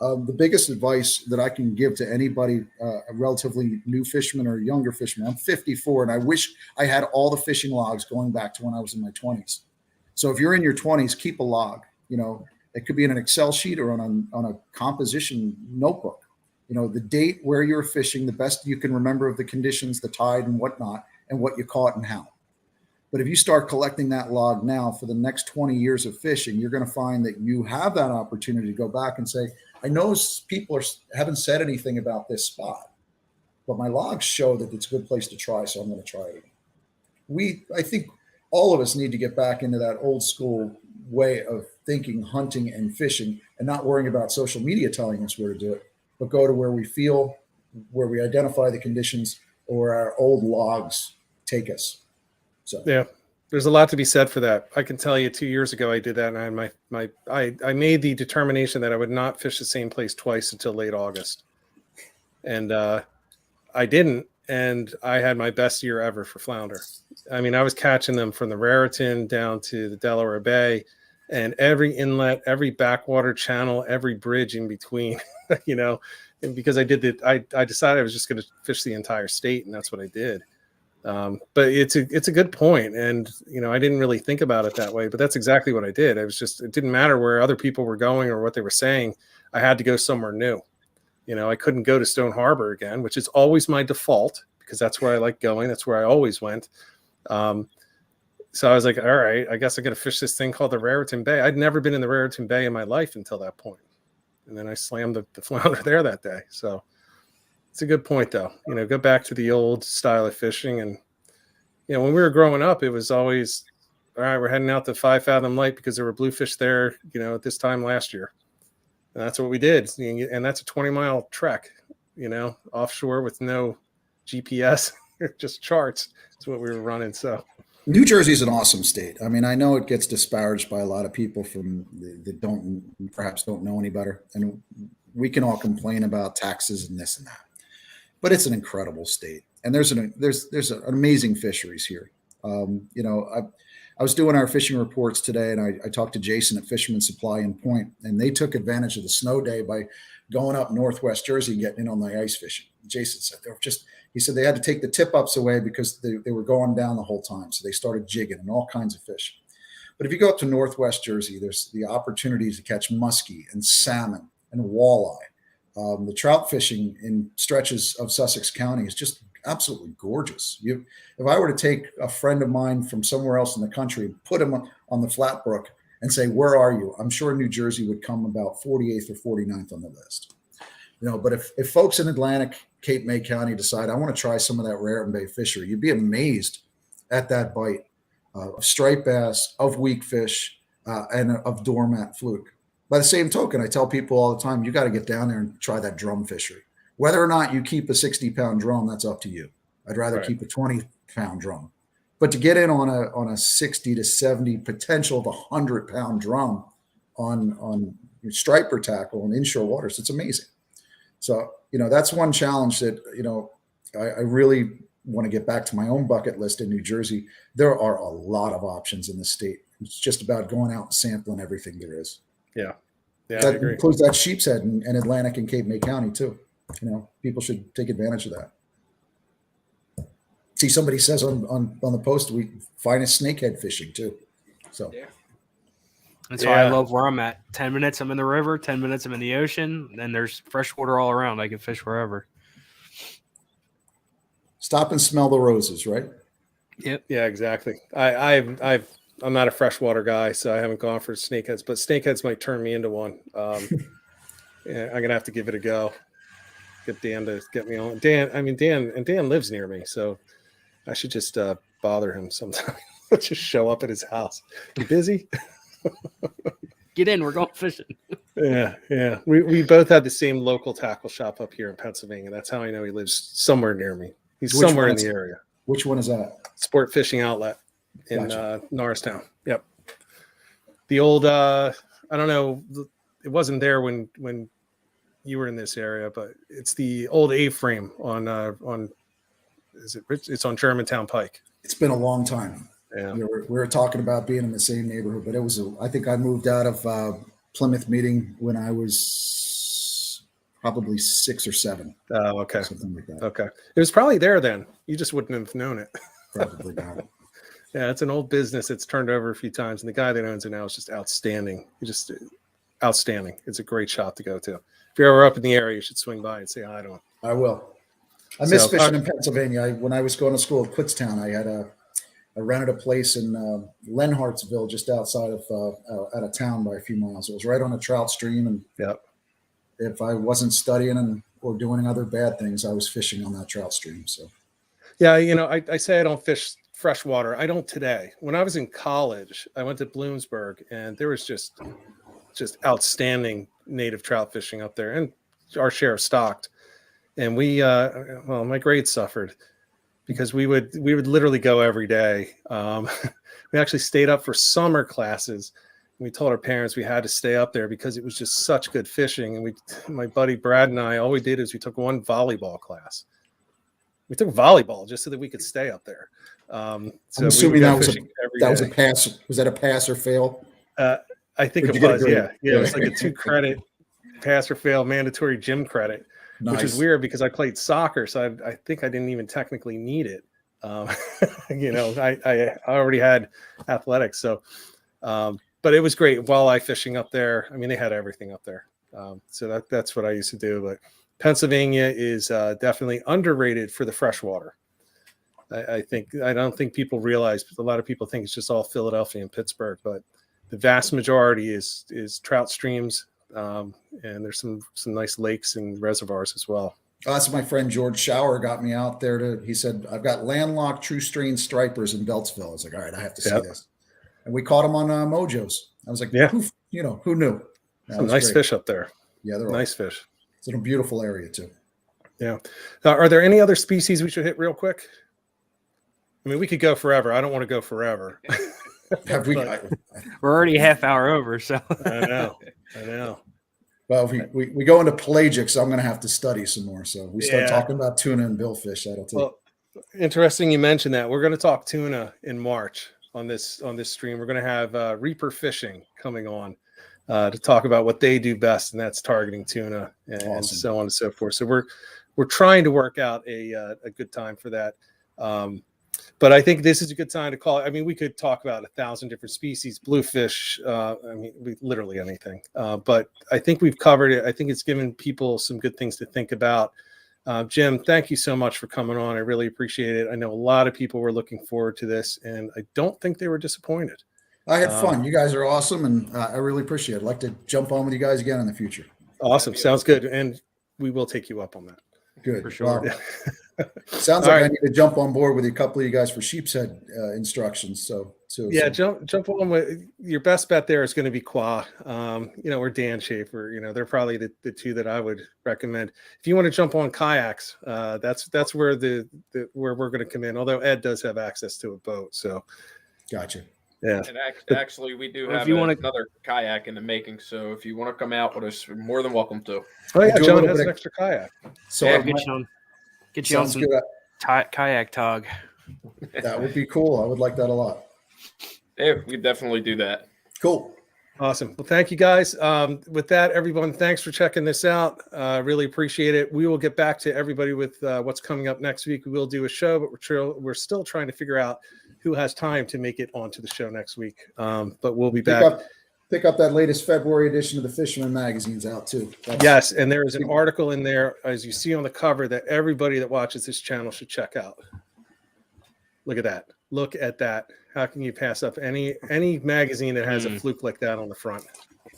The biggest advice that I can give to anybody, a relatively new fisherman or younger fisherman, I'm 54, and I wish I had all the fishing logs going back to when I was in my 20s. So if you're in your 20s, keep a log. It could be in an Excel sheet or on a composition notebook. The date where you're fishing, the best you can remember of the conditions, the tide and whatnot, and what you caught and how. But if you start collecting that log now for the next 20 years of fishing, you're going to find that you have that opportunity to go back and say, I know people haven't said anything about this spot, but my logs show that it's a good place to try, so I'm going to try it again. I think all of us need to get back into that old school way of thinking, hunting and fishing, and not worrying about social media telling us where to do it, but go to where we feel, where we identify the conditions, or our old logs take us. So
yeah, there's a lot to be said for that. I can tell you 2 years ago I did that, and I made the determination that I would not fish the same place twice until late August, and I didn't, and I had my best year ever for flounder. I mean, I was catching them from the Raritan down to the Delaware Bay, and every inlet, every backwater channel, every bridge in between, and because I decided I was just going to fish the entire state, and that's what I did. But it's a good point. And, I didn't really think about it that way, but that's exactly what I did. It didn't matter where other people were going or what they were saying. I had to go somewhere new. I couldn't go to Stone Harbor again, which is always my default because that's where I like going. That's where I always went. So I was like, all right, I guess I got to fish this thing called the Raritan Bay. I'd never been in the Raritan Bay in my life until that point. And then I slammed the flounder there that day. So it's a good point, though. Go back to the old style of fishing. And, when we were growing up, it was always, all right, we're heading out to 5 Fathom Light because there were bluefish there, at this time last year. And that's what we did. And that's a 20-mile trek, offshore with no GPS, just charts. That's what we were running. So
New Jersey is an awesome state. I mean, I know it gets disparaged by a lot of people that perhaps don't know any better. And we can all complain about taxes and this and that. But it's an incredible state, and there's an amazing fisheries here. I was doing our fishing reports today, and I talked to Jason at Fisherman Supply and Point, and they took advantage of the snow day by going up Northwest Jersey and getting in on the ice fishing. Jason said he said they had to take the tip ups away because they were going down the whole time, so they started jigging and all kinds of fish. But if you go up to Northwest Jersey, there's the opportunities to catch muskie and salmon and walleye. The trout fishing in stretches of Sussex County is just absolutely gorgeous. If I were to take a friend of mine from somewhere else in the country and put him on the Flatbrook and say, where are you? I'm sure New Jersey would come about 48th or 49th on the list. But if folks in Atlantic, Cape May County decide, I want to try some of that Raritan Bay fishery, you'd be amazed at that bite of striped bass, of weak fish, and of doormat fluke. By the same token, I tell people all the time, you got to get down there and try that drum fishery. Whether or not you keep a 60-pound drum, that's up to you. I'd rather keep a 20-pound drum. But to get in on a 60 to 70, potential of 100-pound drum on striper tackle and inshore waters, it's amazing. So, that's one challenge that, I really want to get back to my own bucket list in New Jersey. There are a lot of options in the state. It's just about going out and sampling everything there is.
Yeah,
that includes that Sheepshead and Atlantic and Cape May County too. People should take advantage of that. See, somebody says on the post, we finest snakehead fishing too. So
that's why I love where I'm at. 10 minutes I'm in the river, 10 minutes I'm in the ocean, and there's fresh water all around. I can fish wherever.
Stop and smell the roses, right?
Yep.
Yeah, exactly. I'm not a freshwater guy, so I haven't gone for snakeheads, but snakeheads might turn me into one. Yeah, I'm gonna have to give it a go. Get Dan to get me on. Dan lives near me, so I should just bother him sometime. Just show up at his house. You busy?
Get in, we're going fishing.
Yeah. We both have the same local tackle shop up here in Pennsylvania. That's how I know he lives somewhere near me. He's somewhere in the area.
Which one is that?
Sport Fishing Outlet in Norristown. Yep. the old I don't know, it wasn't there when you were in this area, but it's the old A-frame on is it Rich? It's on Germantown Pike.
It's been a long time.
Yeah.
We were talking about being in the same neighborhood, but I think I moved out of Plymouth Meeting when I was probably 6 or 7.
Oh, okay.
Something like that.
Okay. It was probably there then. You just wouldn't have known it.
Probably not.
Yeah, it's an old business. It's turned over a few times, and the guy that owns it now is just outstanding. He's just outstanding. It's a great shop to go to. If you're ever up in the area, you should swing by and say hi to him.
I will. I miss fishing in Pennsylvania. When I was going to school at Kutztown, I rented a place in Lenhartsville, just outside of out of town by a few miles. It was right on a trout stream, and if I wasn't studying or doing other bad things, I was fishing on that trout stream. So,
yeah, I say I don't fish freshwater. I don't today. When I was in college, I went to Bloomsburg, and there was just outstanding native trout fishing up there, and our share of stocked. And my grades suffered because we would literally go every day. We actually stayed up for summer classes. We told our parents we had to stay up there because it was just such good fishing. And my buddy Brad and I, all we did is we took one volleyball class. We took volleyball just so that we could stay up there. So
I'm assuming that was
a
pass. Was that a pass or fail?
I think it was. Yeah. It was like a 2-credit pass or fail mandatory gym credit.
Nice.
Which is weird because I played soccer, so I think I didn't even technically need it. I already had athletics, so but it was great walleye fishing up there. I mean, they had everything up there, so that's what I used to do. But Pennsylvania is definitely underrated for the freshwater. I don't think people realize. A lot of people think it's just all Philadelphia and Pittsburgh, but the vast majority is trout streams. And there's some nice lakes and reservoirs as well.
That's my friend George Shower got me out there he said, I've got landlocked true strain stripers in Beltsville. I was like, all right, I have to see this. And we caught them on Mojo's. I was like, who knew?
Some nice fish up there.
Yeah, they're
nice fish.
It's in a beautiful area too.
Yeah. Are there any other species we should hit real quick? I mean, we could go forever. I don't want to go forever.
We're already a half hour over, so
I know.
Well, if we go into pelagic, so I'm going to have to study some more. So we start talking about tuna and billfish. That'll take.
Well, interesting you mentioned that. We're going to talk tuna in March on this stream. We're going to have Reaper Fishing coming on to talk about what they do best, and that's targeting tuna and so on and so forth. So we're trying to work out a good time for that. But I think this is a good time to call it. I mean, we could talk about 1,000 different species, bluefish. Literally anything. But I think we've covered it. I think it's given people some good things to think about. Jim, thank you so much for coming on. I really appreciate it. I know a lot of people were looking forward to this, and I don't think they were disappointed.
I had fun. You guys are awesome, and I really appreciate it. I'd like to jump on with you guys again in the future.
Awesome. Sounds good. And we will take you up on that.
Good.
For sure.
Well, sounds like I need to jump on board with a couple of you guys for sheepshead instructions. Jump on with your best bet. There is going to be Qua, or Dan Schaefer. They're probably the two that I would recommend. If you want to jump on kayaks, that's where where we're going to come in. Although Ed does have access to a boat, so gotcha.
Yeah,
and actually, we do have another kayak in the making. So if you want to come out with us, you're more than welcome to.
Oh yeah, John has an extra kayak.
So
get you on some kayak tog.
That would be cool. I would like that a lot.
Yeah, we definitely do that.
Cool.
Awesome. Well, thank you guys. With that, everyone, thanks for checking this out. Really appreciate it. We will get back to everybody with what's coming up next week. We will do a show, but we're still trying to figure out who has time to make it onto the show next week. But we'll be back.
Pick up that latest February edition of the Fisherman Magazine's out too.
Yes, and there is an article in there, as you see on the cover, that everybody that watches this channel should check out. Look at that. Look at that. How can you pass up any magazine that has a fluke like that on the front?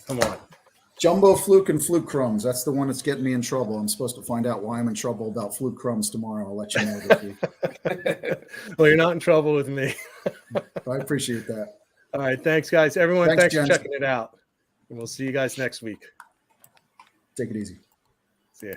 Come on.
Jumbo Fluke and Fluke Crumbs. That's the one that's getting me in trouble. I'm supposed to find out why I'm in trouble about Fluke Crumbs tomorrow. I'll let you know this week.
Well, you're not in trouble with me.
I appreciate that.
All right. Thanks, guys. Everyone, thanks for
gents.
checking it out. And we'll see you guys next week.
Take it easy.
See ya.